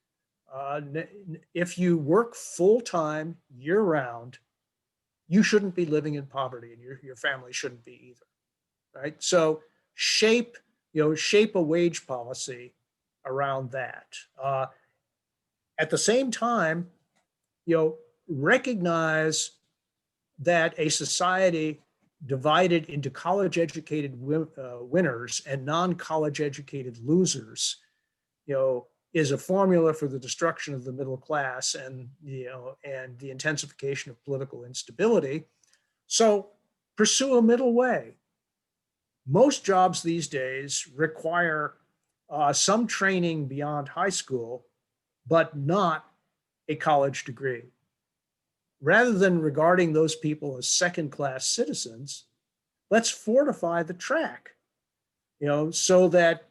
If you work full-time year-round, you shouldn't be living in poverty, and your family shouldn't be either, right? So shape a wage policy around that. At the same time, recognize that a society divided into college-educated winners and non-college educated losers, is a formula for the destruction of the middle class and the intensification of political instability. So pursue a middle way. Most jobs these days require some training beyond high school, but not a college degree. Rather than regarding those people as second-class citizens, let's fortify the track, so that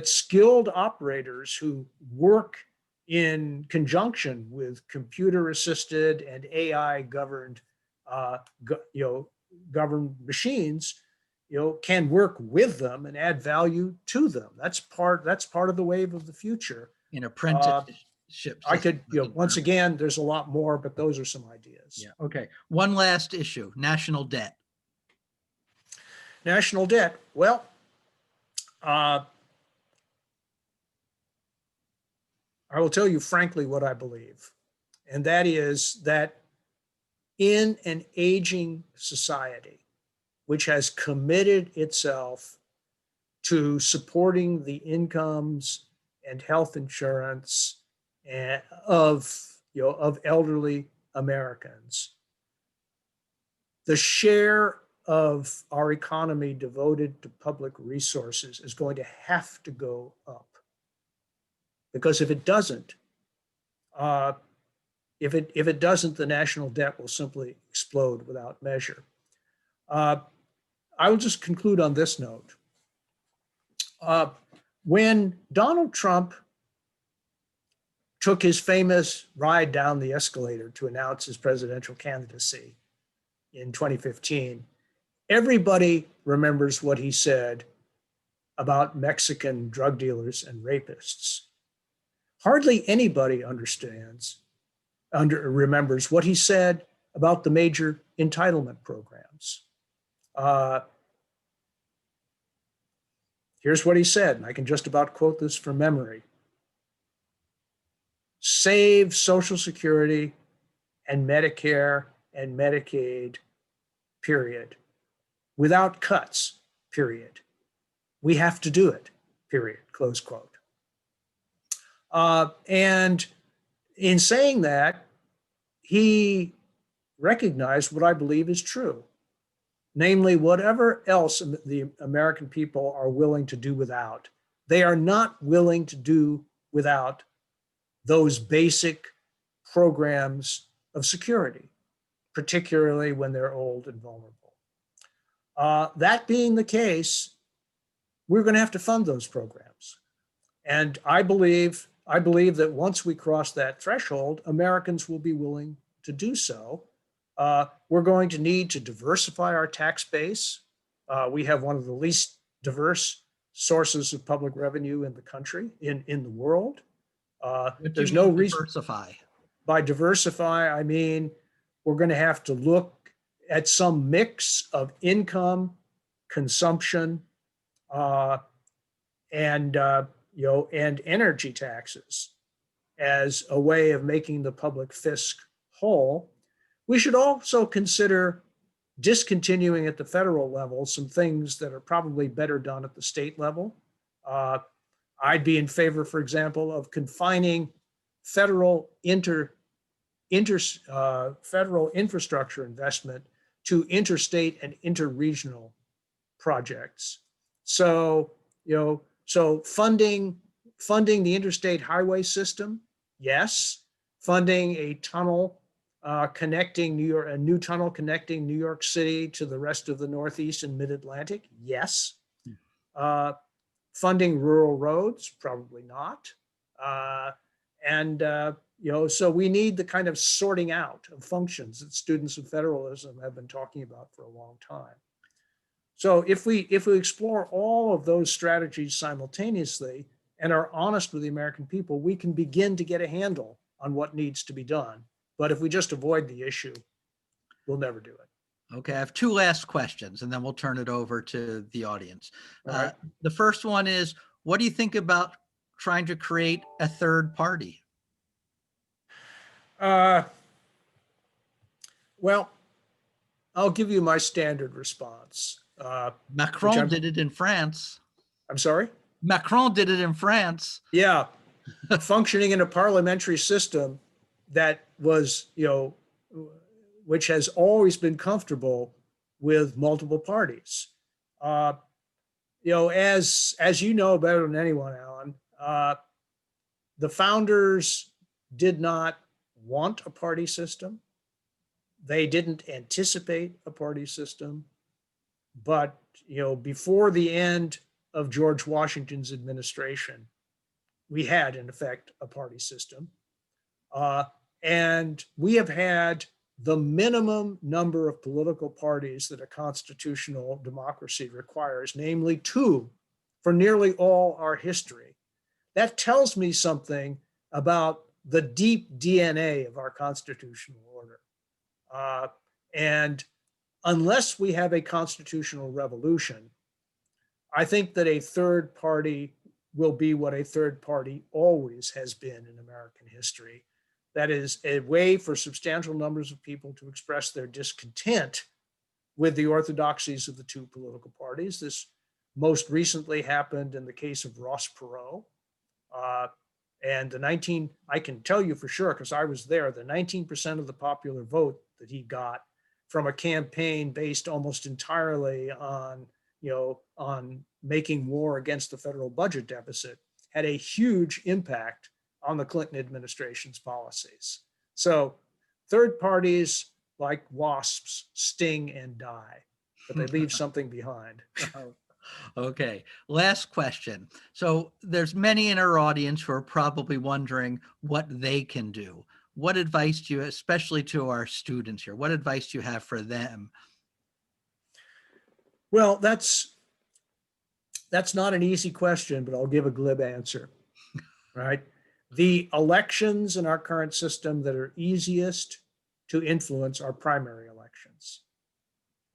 skilled operators who work in conjunction with computer-assisted and AI-governed, governed machines, can work with them and add value to them. That's part of the wave of the future. In apprenticeship. I could, once again, there's a lot more, but those are some ideas. Yeah. Okay. One last issue: national debt. National debt. Well, I will tell you frankly what I believe, and that is that in an aging society, which has committed itself to supporting the incomes and health insurance of elderly Americans, the share of our economy devoted to public resources is going to have to go up. Because if it doesn't, the national debt will simply explode without measure. I will just conclude on this note. When Donald Trump took his famous ride down the escalator to announce his presidential candidacy in 2015, everybody remembers what he said about Mexican drug dealers and rapists. Hardly anybody remembers what he said about the major entitlement programs. Here's what he said, and I can just about quote this from memory. Save Social Security and Medicare and Medicaid, period. Without cuts, period. We have to do it, period, close quote. And in saying that, he recognized what I believe is true. Namely, whatever else the American people are willing to do without, they are not willing to do without those basic programs of security, particularly when they're old and vulnerable. That being the case, we're going to have to fund those programs. And I believe that once we cross that threshold, Americans will be willing to do so. We're going to need to diversify our tax base. We have one of the least diverse sources of public revenue in the country, in the world. There's no reason. Diversify. By diversify, I mean we're going to have to look at some mix of income, consumption, and energy taxes as a way of making the public fisc whole. We should also consider discontinuing at the federal level some things that are probably better done at the state level. I'd be in favor, for example, of confining federal federal infrastructure investment to interstate and interregional projects. So, so funding the interstate highway system, yes. Funding a tunnel connecting a new tunnel connecting New York City to the rest of the Northeast and Mid-Atlantic, yes. Funding rural roads, probably not. So we need the kind of sorting out of functions that students of federalism have been talking about for a long time. So if we explore all of those strategies simultaneously and are honest with the American people, we can begin to get a handle on what needs to be done. But if we just avoid the issue, we'll never do it. Okay, I have two last questions and then we'll turn it over to the audience. Right. The first one is, what do you think about trying to create a third party? Well, I'll give you my standard response. Macron did it in France. I'm sorry? Macron did it in France. Yeah, functioning in a parliamentary system that was, which has always been comfortable with multiple parties. As you know better than anyone, Alan, the founders did not want a party system. They didn't anticipate a party system. But, before the end of George Washington's administration, we had, in effect, a party system. And we have had the minimum number of political parties that a constitutional democracy requires, namely 2, for nearly all our history. That tells me something about the deep DNA of our constitutional order. And unless we have a constitutional revolution, I think that a third party will be what a third party always has been in American history. That is a way for substantial numbers of people to express their discontent with the orthodoxies of the 2 political parties. This most recently happened in the case of Ross Perot. I can tell you for sure, because I was there, the 19% of the popular vote that he got from a campaign based almost entirely on making war against the federal budget deficit had a huge impact on the Clinton administration's policies. So third parties, like wasps, sting and die, but they leave something behind. Okay, last question. So there's many in our audience who are probably wondering what they can do. What advice do you, especially to our students here, what advice do you have for them? Well, that's not an easy question, but I'll give a glib answer, right? The elections in our current system that are easiest to influence are primary elections,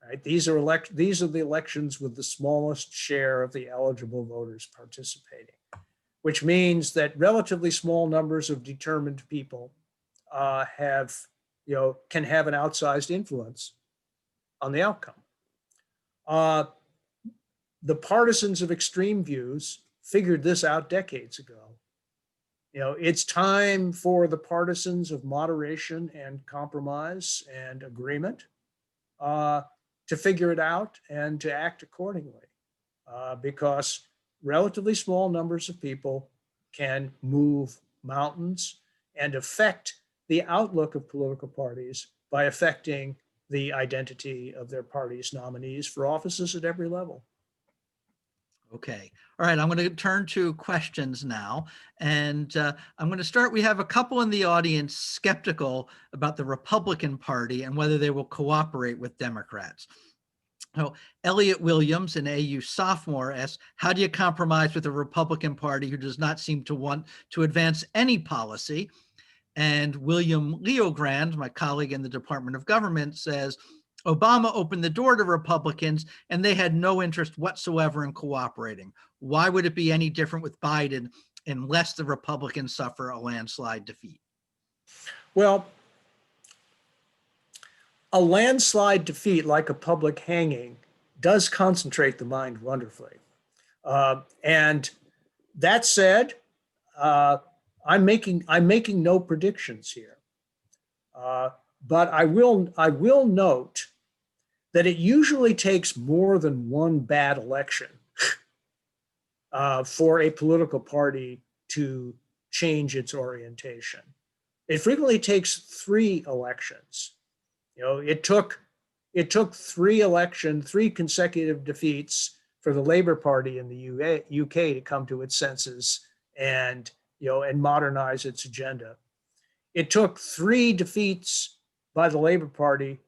right? These are the elections with the smallest share of the eligible voters participating, which means that relatively small numbers of determined people can have an outsized influence on the outcome. The partisans of extreme views figured this out decades ago. It's time for the partisans of moderation and compromise and agreement to figure it out and to act accordingly, because relatively small numbers of people can move mountains and affect the outlook of political parties by affecting the identity of their party's nominees for offices at every level. Okay. All right. I'm going to turn to questions now. And I'm going to start. We have a couple in the audience skeptical about the Republican Party and whether they will cooperate with Democrats. So Elliot Williams, an AU sophomore, asks, how do you compromise with a Republican Party who does not seem to want to advance any policy? And William Leogrand, my colleague in the Department of Government, says, Obama opened the door to Republicans and they had no interest whatsoever in cooperating. Why would it be any different with Biden unless the Republicans suffer a landslide defeat? Well, a landslide defeat like a public hanging does concentrate the mind wonderfully. And that said, I'm making no predictions here. But I will note that it usually takes more than one bad election for a political party to change its orientation. It frequently takes 3 elections. It took three consecutive defeats for the Labour Party in the UK to come to its senses and modernize its agenda. It took 3 defeats by the Labour Party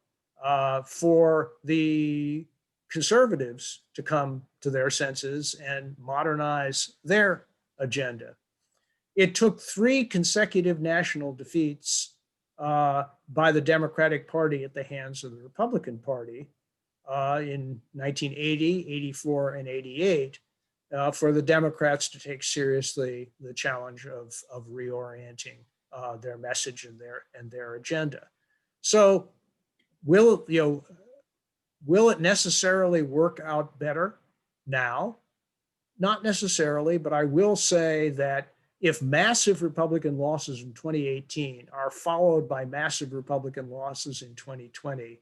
for the Conservatives to come to their senses and modernize their agenda. It took 3 consecutive national defeats by the Democratic Party at the hands of the Republican Party in 1980, 84, and 88 for the Democrats to take seriously the challenge of reorienting their message and their agenda. So will it necessarily work out better now? Not necessarily, but I will say that if massive Republican losses in 2018 are followed by massive Republican losses in 2020,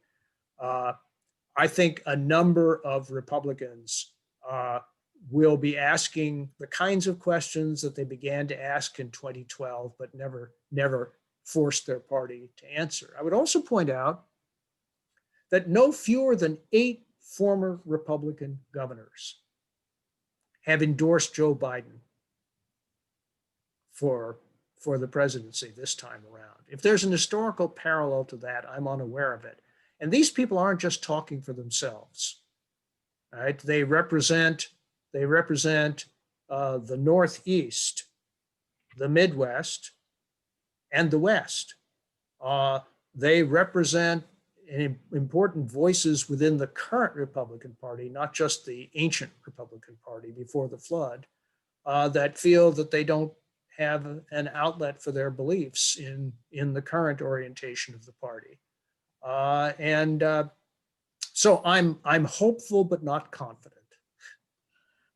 I think a number of Republicans will be asking the kinds of questions that they began to ask in 2012, but never forced their party to answer. I would also point out that no fewer than 8 former Republican governors have endorsed Joe Biden for the presidency this time around. If there's an historical parallel to that, I'm unaware of it. And these people aren't just talking for themselves, right? They represent the Northeast, the Midwest, and the West. They represent important voices within the current Republican Party, not just the ancient Republican Party before the flood, that feel that they don't have an outlet for their beliefs in the current orientation of the party. So I'm hopeful but not confident.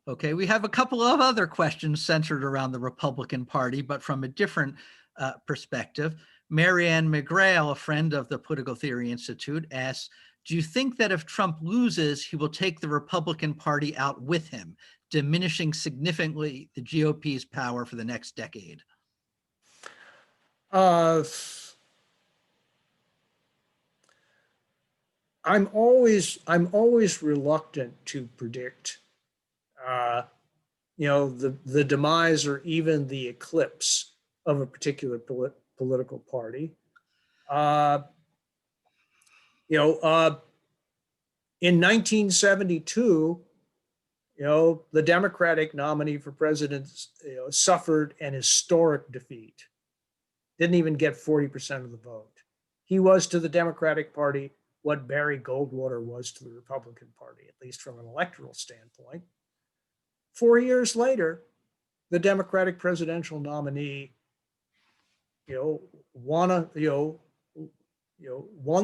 Okay, we have a couple of other questions centered around the Republican Party, but from a different perspective. Marianne McGrail, a friend of the Political Theory Institute, asks, do you think that if Trump loses, he will take the Republican Party out with him, diminishing significantly the GOP's power for the next decade? I'm always reluctant to predict, the demise or even the eclipse of a particular political party. In 1972, the Democratic nominee for president, suffered an historic defeat. Didn't even get 40% of the vote. He was to the Democratic Party what Barry Goldwater was to the Republican Party, at least from an electoral standpoint. 4 years later, the Democratic presidential nominee, won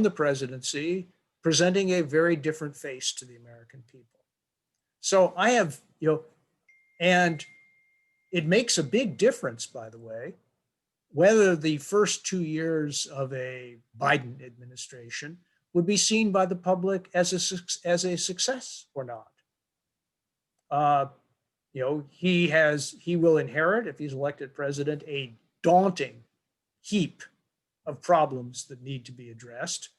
the presidency, presenting a very different face to the American people. So I have, and it makes a big difference, by the way, whether the first 2 years of a Biden administration would be seen by the public as a success or not. He will inherit, if he's elected president, a daunting heap of problems that need to be addressed.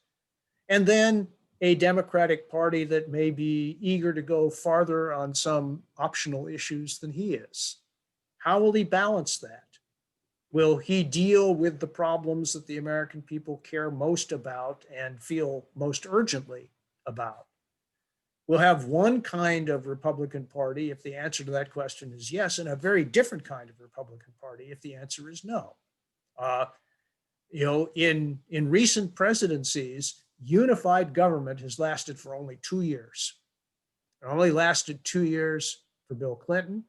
And then a Democratic Party that may be eager to go farther on some optional issues than he is. How will he balance that? Will he deal with the problems that the American people care most about and feel most urgently about? We'll have one kind of Republican Party if the answer to that question is yes, and a very different kind of Republican Party if the answer is no. In recent presidencies, unified government has lasted for only 2 years. It only lasted 2 years for Bill Clinton.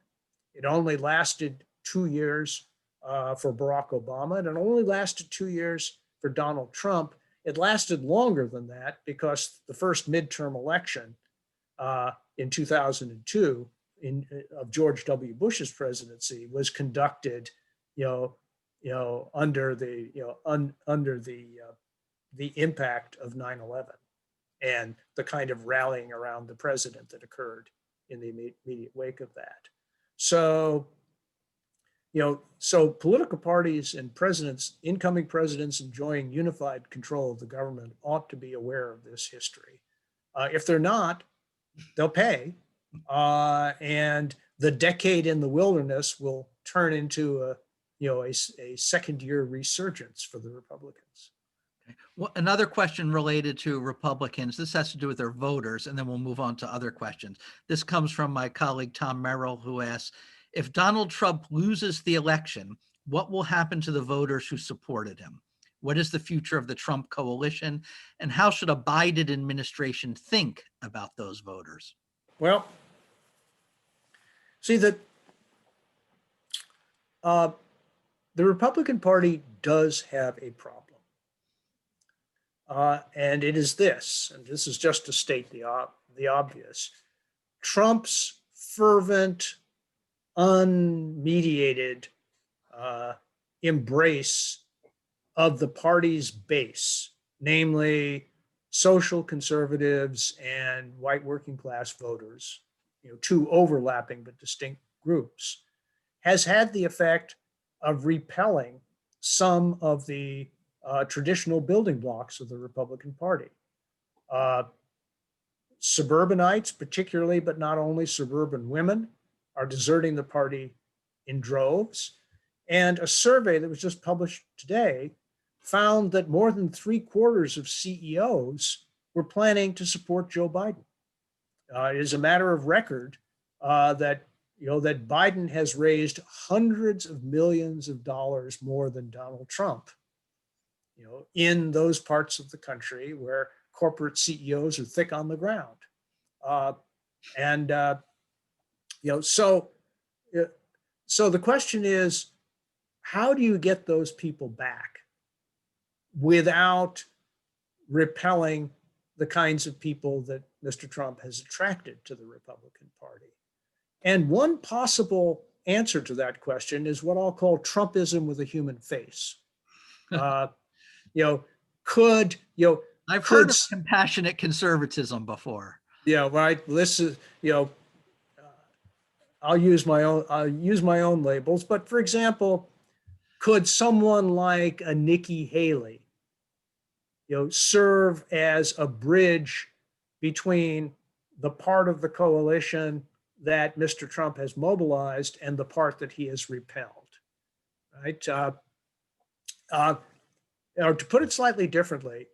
It only lasted 2 years for Barack Obama, and it only lasted 2 years for Donald Trump. it lasted longer than that because the first midterm election in 2002 of George W. Bush's presidency was conducted, under the impact of 9/11 and the kind of rallying around the president that occurred in the immediate wake of that. So, so political parties and presidents, incoming presidents enjoying unified control of the government ought to be aware of this history. If they're not, they'll pay. And the decade in the wilderness will turn into a second year resurgence for the Republicans. Well, another question related to Republicans. This has to do with their voters, and then we'll move on to other questions. This comes from my colleague, Tom Merrill, who asks, if Donald Trump loses the election, what will happen to the voters who supported him? What is the future of the Trump coalition? And how should a Biden administration think about those voters? Well, see that the Republican Party does have a problem. And it is this, and this is just to state the obvious. Trump's fervent, unmediated embrace of the party's base, namely social conservatives and white working class voters, two overlapping but distinct groups, has had the effect of repelling some of the traditional building blocks of the Republican Party. Suburbanites, particularly, but not only suburban women, are deserting the party in droves. And a survey that was just published today found that more than 3/4 of CEOs were planning to support Joe Biden. It is a matter of record that Biden has raised hundreds of millions of dollars more than Donald Trump, in those parts of the country where corporate CEOs are thick on the ground. So the question is, how do you get those people back without repelling the kinds of people that Mr. Trump has attracted to the Republican Party? And one possible answer to that question is what I'll call Trumpism with a human face. I've heard of compassionate conservatism before. Yeah, right. This is, I'll use my own labels. But for example, could someone like a Nikki Haley, serve as a bridge between the part of the coalition that Mr. Trump has mobilized and the part that he has repelled, right? Or to put it slightly differently,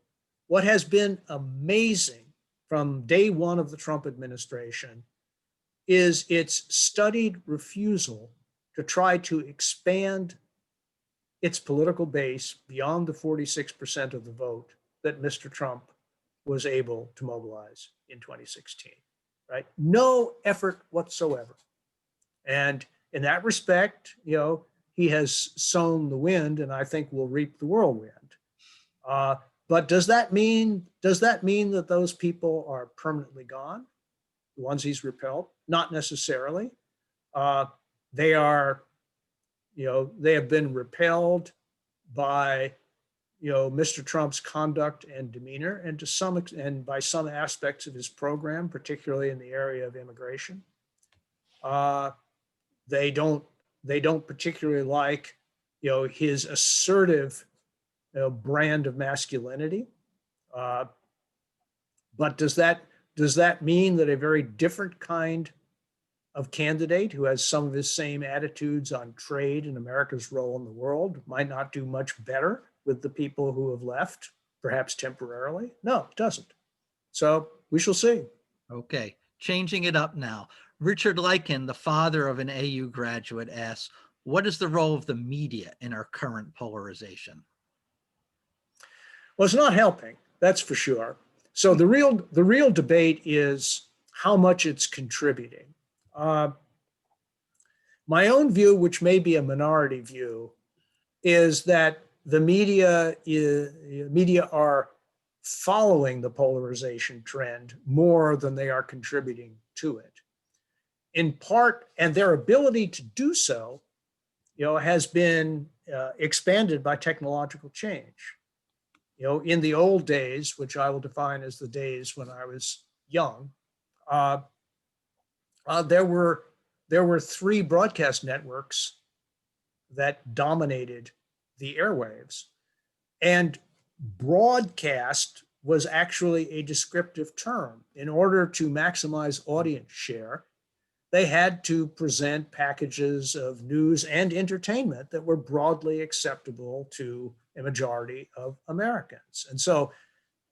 what has been amazing from day one of the Trump administration is its studied refusal to try to expand its political base beyond the 46% of the vote that Mr. Trump was able to mobilize in 2016, right? No effort whatsoever. And in that respect, he has sown the wind and I think will reap the whirlwind. But does that mean that those people are permanently gone? The ones he's repelled? Not necessarily. They are, they have been repelled by, Mr. Trump's conduct and demeanor, and by some aspects of his program, particularly in the area of immigration. They don't particularly like, his assertive brand of masculinity. But does that mean that a very different kind of candidate who has some of his same attitudes on trade and America's role in the world might not do much better with the people who have left, perhaps temporarily? No, it doesn't. So we shall see. Okay, changing it up now. Richard Lycan, the father of an AU graduate, asks, what is the role of the media in our current polarization? Well, it's not helping, that's for sure. So the real debate is how much it's contributing. My own view, which may be a minority view, is that the media are following the polarization trend more than they are contributing to it. In part, and their ability to do so, has been expanded by technological change. In the old days, which I will define as the days when I was young, there were three broadcast networks that dominated the airwaves, and broadcast was actually a descriptive term. In order to maximize audience share, they had to present packages of news and entertainment that were broadly acceptable to a majority of Americans. And so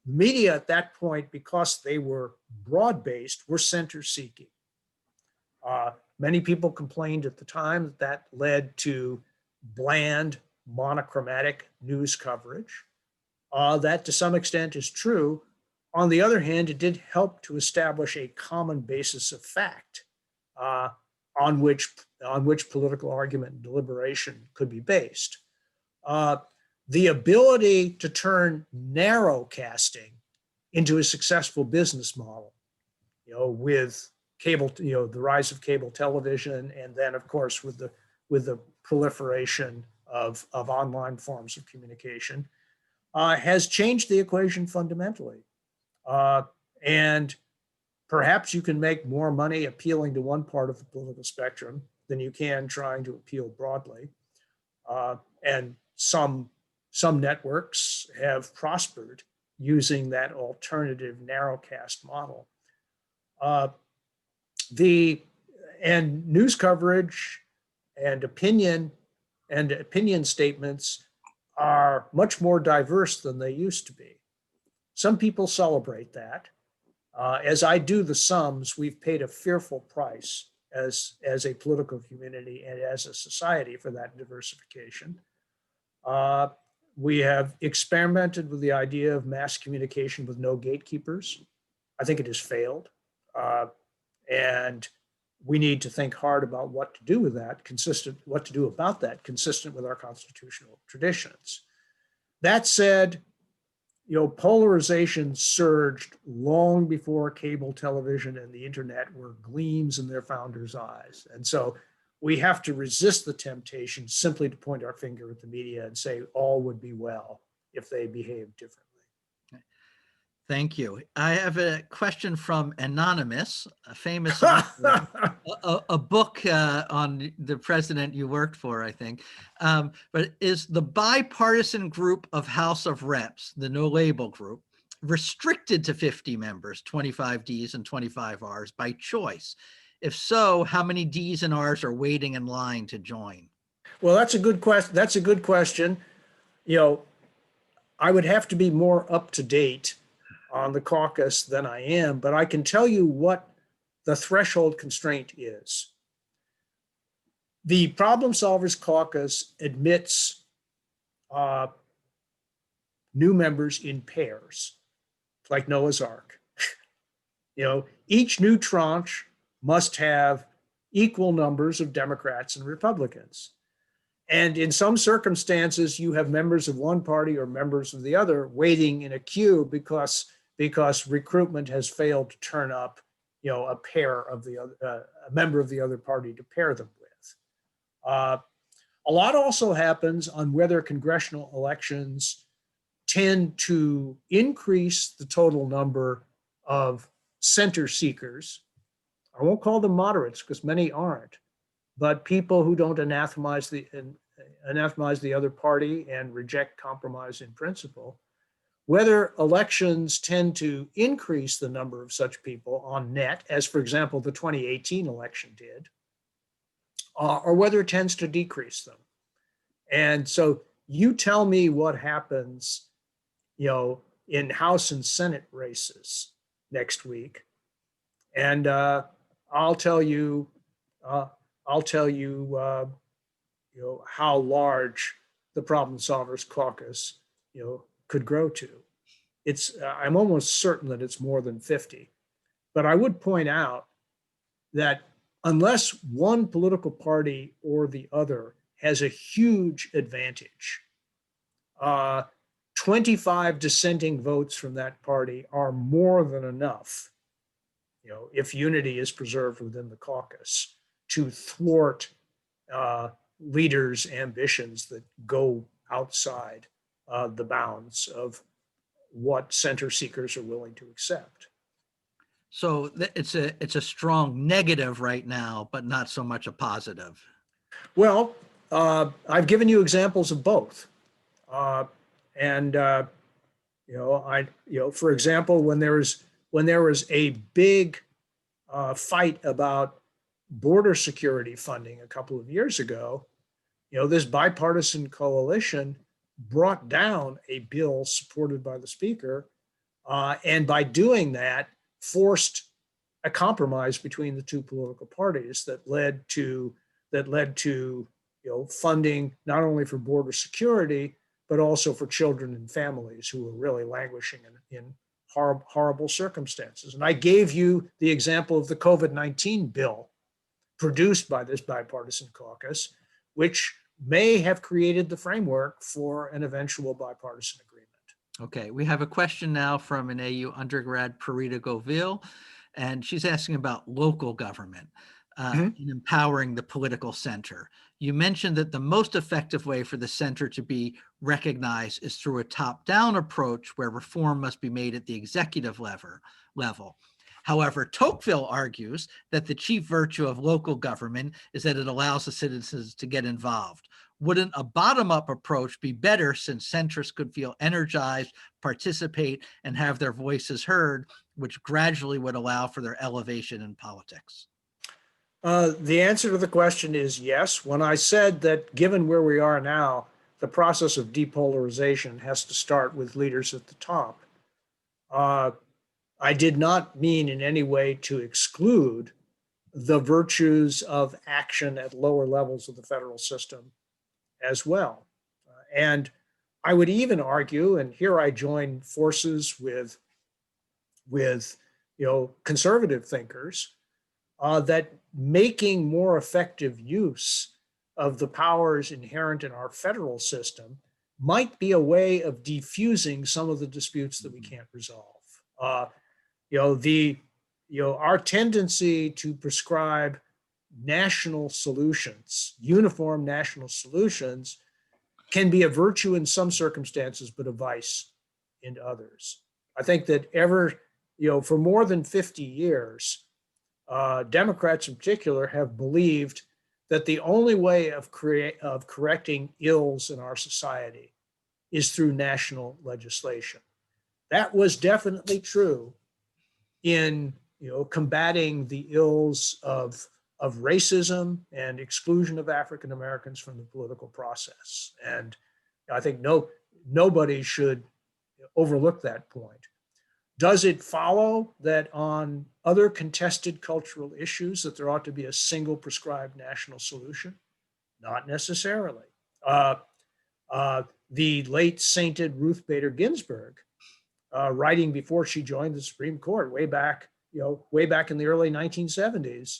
media at that point, because they were broad-based, were center-seeking. Many people complained at the time that led to bland, monochromatic news coverage. That to some extent is true. On the other hand, it did help to establish a common basis of fact on which political argument and deliberation could be based. The ability to turn narrowcasting into a successful business model, with cable, the rise of cable television, and then of course with the proliferation of online forms of communication, has changed the equation fundamentally. And perhaps you can make more money appealing to one part of the political spectrum than you can trying to appeal broadly. And some networks have prospered using that alternative narrowcast model. And news coverage and opinion statements are much more diverse than they used to be. Some people celebrate that. As I do the sums, we've paid a fearful price as a political community and as a society for that diversification. We have experimented with the idea of mass communication with no gatekeepers. I think it has failed. And we need to think hard about what to do with that, consistent with our constitutional traditions. That said, polarization surged long before cable television and the internet were gleams in their founders' eyes. And so we have to resist the temptation simply to point our finger at the media and say all would be well if they behaved differently. Thank you. I have a question from Anonymous, a famous author, a book on the president you worked for, I think. But is the bipartisan group of House of Reps, the No Label group, restricted to 50 members, 25 Ds and 25 Rs by choice? If so, how many Ds and Rs are waiting in line to join? Well, that's a good question. I would have to be more up to date on the caucus than I am, but I can tell you what the threshold constraint is. The Problem Solvers Caucus admits new members in pairs, like Noah's Ark. Each new tranche must have equal numbers of Democrats and Republicans. And in some circumstances, you have members of one party or members of the other waiting in a queue because recruitment has failed to turn up, a member of the other party to pair them with. A lot also happens on whether congressional elections tend to increase the total number of center seekers. I won't call them moderates because many aren't, but people who don't anathemize the other party and reject compromise in principle. Whether elections tend to increase the number of such people on net, as for example, the 2018 election did, or whether it tends to decrease them. And so you tell me what happens, in House and Senate races next week, and I'll tell you how large the Problem Solvers Caucus, could grow to. I'm almost certain that it's more than 50. But I would point out that unless one political party or the other has a huge advantage, 25 dissenting votes from that party are more than enough, if unity is preserved within the caucus, to thwart leaders' ambitions that go outside the bounds of what center seekers are willing to accept. So it's a strong negative right now, but not so much a positive. Well, I've given you examples of both, and for example, when there was a big fight about border security funding a couple of years ago, this bipartisan coalition brought down a bill supported by the speaker, and by doing that, forced a compromise between the two political parties that led to funding not only for border security but also for children and families who were really languishing in horrible circumstances. And I gave you the example of the COVID-19 bill produced by this bipartisan caucus, which may have created the framework for an eventual bipartisan agreement. Okay, we have a question now from an AU undergrad, Perita Goville, and she's asking about local government and empowering the political center. You mentioned that the most effective way for the center to be recognized is through a top-down approach where reform must be made at the executive level. However, Tocqueville argues that the chief virtue of local government is that it allows the citizens to get involved. Wouldn't a bottom-up approach be better, since centrists could feel energized, participate, and have their voices heard, which gradually would allow for their elevation in politics? The answer to the question is yes. When I said that given where we are now, the process of depolarization has to start with leaders at the top, I did not mean in any way to exclude the virtues of action at lower levels of the federal system as well. And I would even argue, and here I join forces with conservative thinkers, that making more effective use of the powers inherent in our federal system might be a way of defusing some of the disputes that we can't resolve. Our tendency to prescribe national solutions, uniform national solutions, can be a virtue in some circumstances, but a vice in others. I think that for more than 50 years, Democrats in particular have believed that the only way of correcting ills in our society is through national legislation. That was definitely true in combating the ills of racism and exclusion of African Americans from the political process. And I think nobody should overlook that point. Does it follow that on other contested cultural issues that there ought to be a single prescribed national solution? Not necessarily. The late sainted Ruth Bader Ginsburg, writing before she joined the Supreme Court way back in the early 1970s,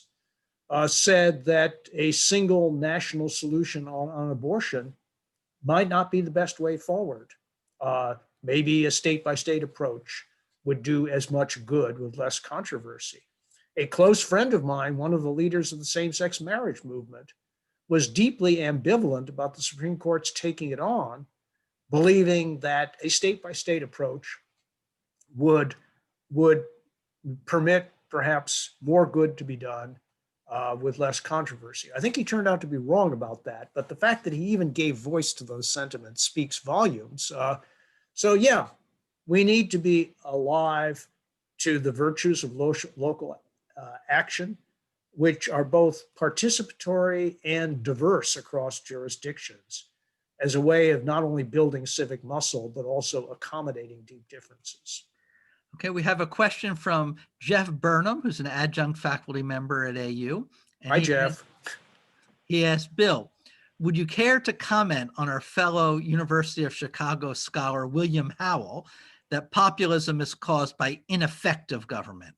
said that a single national solution on abortion might not be the best way forward. Maybe a state-by-state approach would do as much good with less controversy. A close friend of mine, one of the leaders of the same-sex marriage movement, was deeply ambivalent about the Supreme Court's taking it on, believing that a state-by-state approach would permit perhaps more good to be done with less controversy. I think he turned out to be wrong about that, but the fact that he even gave voice to those sentiments speaks volumes. So yeah, we need to be alive to the virtues of local action, which are both participatory and diverse across jurisdictions, as a way of not only building civic muscle, but also accommodating deep differences. Okay, we have a question from Jeff Burnham, who's an adjunct faculty member at AU. And Hi, Jeff. He asked, Bill, would you care to comment on our fellow University of Chicago scholar, William Howell, that populism is caused by ineffective government,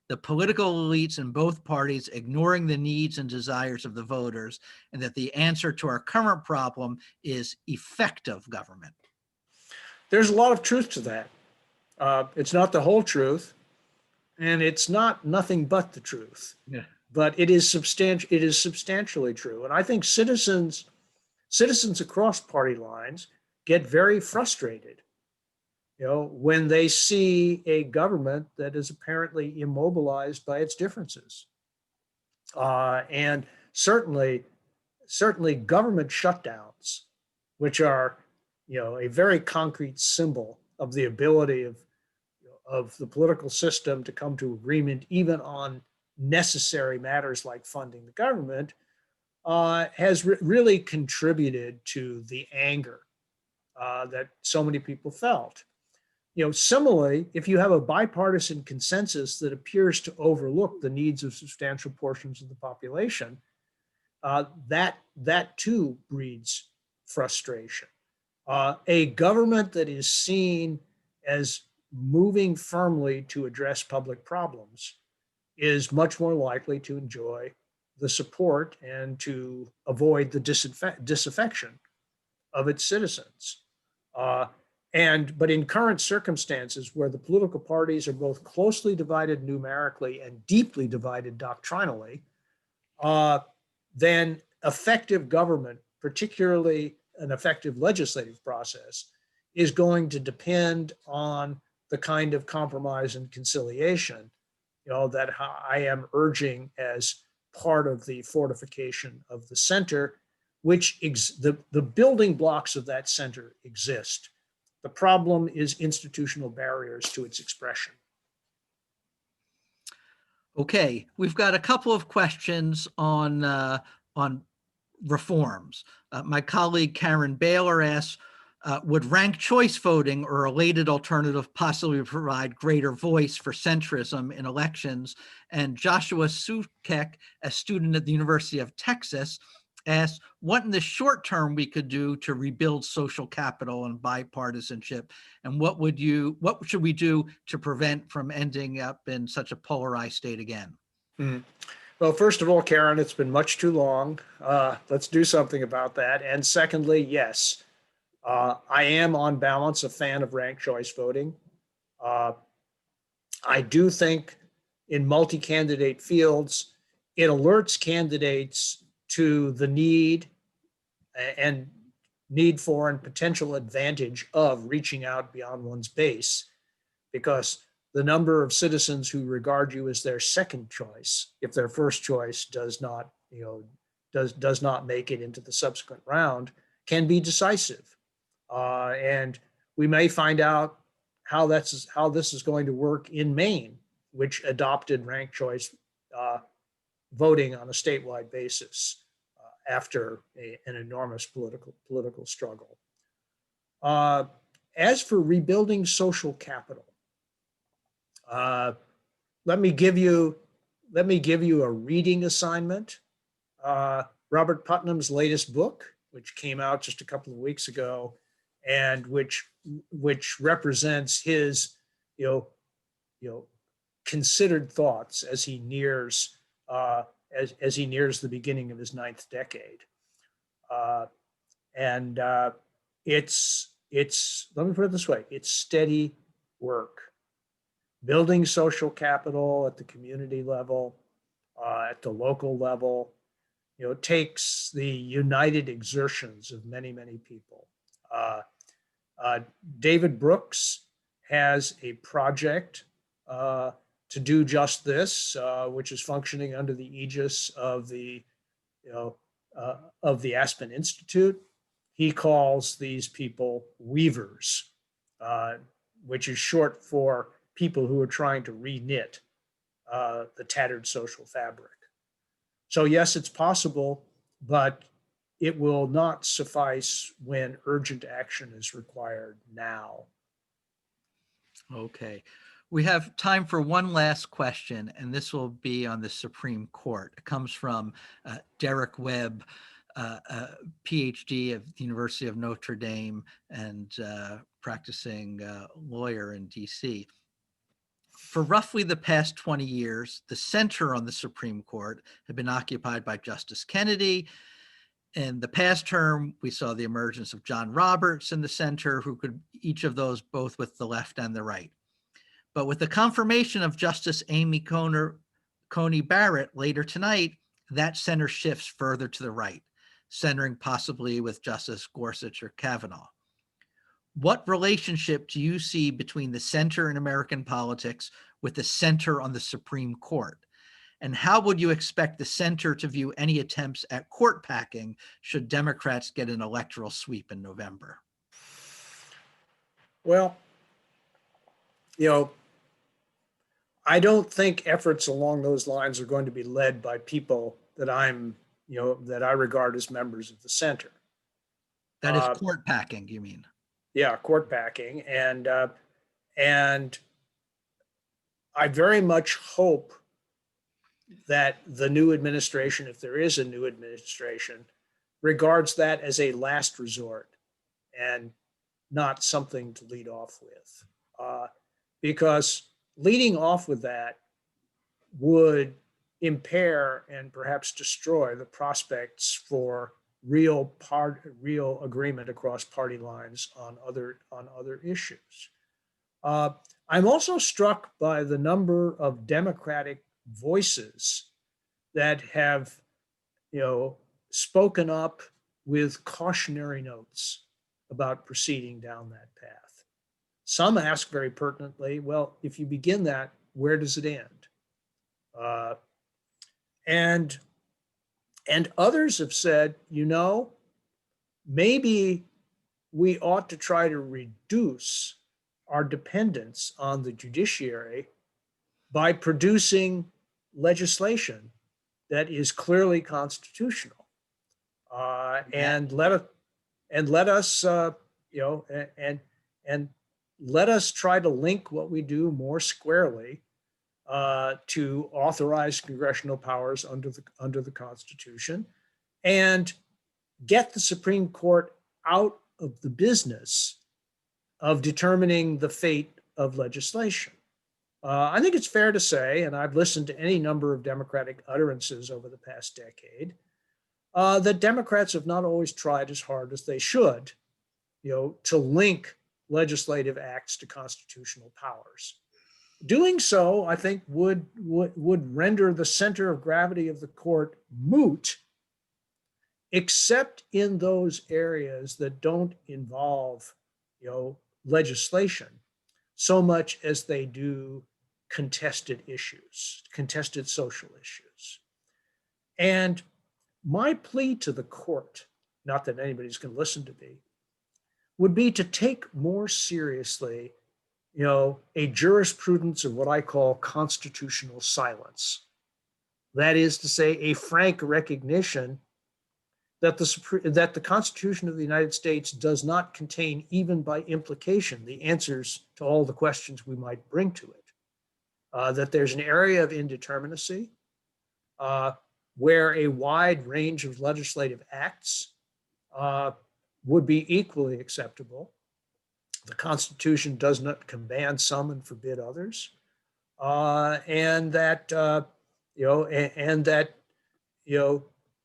the political elites in both parties ignoring the needs and desires of the voters, and that the answer to our current problem is effective government? There's a lot of truth to that. It's not the whole truth, and it's not nothing but the truth, Yeah. but it is substantially true. And I think citizens across party lines get very frustrated, when they see a government that is apparently immobilized by its differences. And certainly government shutdowns, which are, a very concrete symbol of the ability of the political system to come to agreement even on necessary matters like funding the government, has really contributed to the anger that so many people felt. Similarly, if you have a bipartisan consensus that appears to overlook the needs of substantial portions of the population, that too breeds frustration. A government that is seen as moving firmly to address public problems is much more likely to enjoy the support and to avoid the disaffection of its citizens. Uh, but in current circumstances where the political parties are both closely divided numerically and deeply divided doctrinally, then effective government, particularly an effective legislative process, is going to depend on the kind of compromise and conciliation, that I am urging as part of the fortification of the center, which the building blocks of that center exist. The problem is institutional barriers to its expression. Okay, we've got a couple of questions on reforms. My colleague Karen Baylor asks, would ranked choice voting or a related alternative possibly provide greater voice for centrism in elections? And Joshua Sukek, a student at the University of Texas, asks what in the short term we could do to rebuild social capital and bipartisanship, and what should we do to prevent from ending up in such a polarized state again? Well, first of all, Karen, it's been much too long. Let's do something about that. And secondly, yes, I am on balance a fan of ranked choice voting. I do think in multi-candidate fields, it alerts candidates to the need for and potential advantage of reaching out beyond one's base, because the number of citizens who regard you as their second choice, if their first choice does not make it into the subsequent round, can be decisive. And we may find out how this is going to work in Maine, which adopted ranked choice voting on a statewide basis after an enormous political struggle. As for rebuilding social capital, let me give you a reading assignment. Robert Putnam's latest book, which came out just a couple of weeks ago, and which represents his considered thoughts as he nears the beginning of his ninth decade. And it's let me put it this way: it's steady work. Building social capital at the community level, at the local level, takes the united exertions of many, many people. David Brooks has a project to do just this, which is functioning under the aegis of the Aspen Institute. He calls these people weavers, which is short for people who are trying to reknit the tattered social fabric. So yes, it's possible, but it will not suffice when urgent action is required now. Okay. We have time for one last question, and this will be on the Supreme Court. It comes from Derek Webb, a PhD of the University of Notre Dame and practicing lawyer in DC. For roughly the past 20 years, the center on the Supreme Court had been occupied by Justice Kennedy In the past term, we saw the emergence of John Roberts in the center, who could each of those both with the left and the right. But with the confirmation of Justice Amy Coney Barrett later tonight, that center shifts further to the right, centering possibly with Justice Gorsuch or Kavanaugh. What relationship do you see between the center in American politics with the center on the Supreme Court? And how would you expect the center to view any attempts at court packing should Democrats get an electoral sweep in November? Well, I don't think efforts along those lines are going to be led by people that that I regard as members of the center. That is court packing, you mean? Yeah, court packing, and I very much hope that the new administration, if there is a new administration, regards that as a last resort and not something to lead off with. Because leading off with that would impair and perhaps destroy the prospects for real agreement across party lines on other issues. I'm also struck by the number of Democratic voices that have, spoken up with cautionary notes about proceeding down that path. Some ask very pertinently, well, if you begin that, where does it end? And others have said, maybe we ought to try to reduce our dependence on the judiciary by producing legislation that is clearly constitutional, and let us try to link what we do more squarely to authorize congressional powers under the Constitution, and get the Supreme Court out of the business of determining the fate of legislation. I think it's fair to say, and I've listened to any number of Democratic utterances over the past decade, that Democrats have not always tried as hard as they should, to link legislative acts to constitutional powers. Doing so, I think, would render the center of gravity of the court moot, except in those areas that don't involve, legislation so much as they do contested issues, contested social issues. And my plea to the court, not that anybody's going to listen to me, would be to take more seriously, a jurisprudence of what I call constitutional silence. That is to say, a frank recognition that the Constitution of the United States does not contain, even by implication, the answers to all the questions we might bring to it. That there's an area of indeterminacy where a wide range of legislative acts would be equally acceptable. The Constitution does not command some and forbid others, and that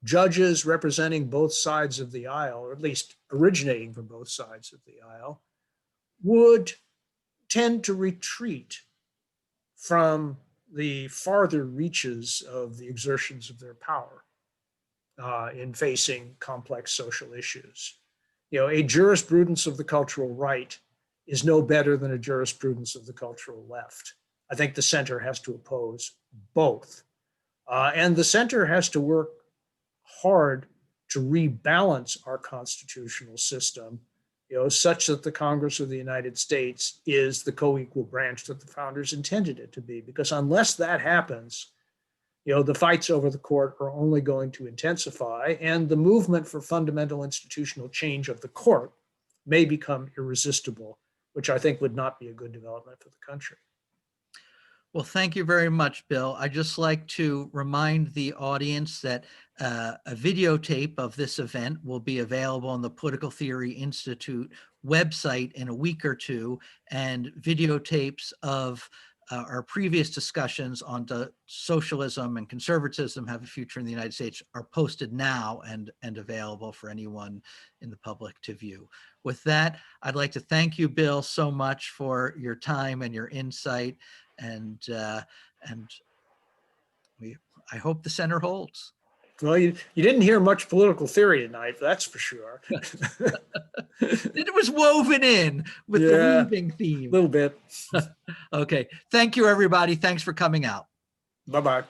judges representing both sides of the aisle, or at least originating from both sides of the aisle, would tend to retreat from the farther reaches of the exertions of their power in facing complex social issues. A jurisprudence of the cultural right is no better than a jurisprudence of the cultural left. I think the center has to oppose both. And the center has to work hard to rebalance our constitutional system, such that the Congress of the United States is the co-equal branch that the founders intended it to be. Because unless that happens, the fights over the court are only going to intensify, and the movement for fundamental institutional change of the court may become irresistible, which I think would not be a good development for the country. Well, thank you very much, Bill. I'd just like to remind the audience that a videotape of this event will be available on the Political Theory Institute website in a week or two, and videotapes of our previous discussions on socialism and conservatism have a future in the United States are posted now and available for anyone in the public to view. With that, I'd like to thank you, Bill, so much for your time and your insight, and I hope the center holds. Well, you didn't hear much political theory tonight, that's for sure. It was woven in with the weaving theme. A little bit. Okay. Thank you, everybody. Thanks for coming out. Bye-bye.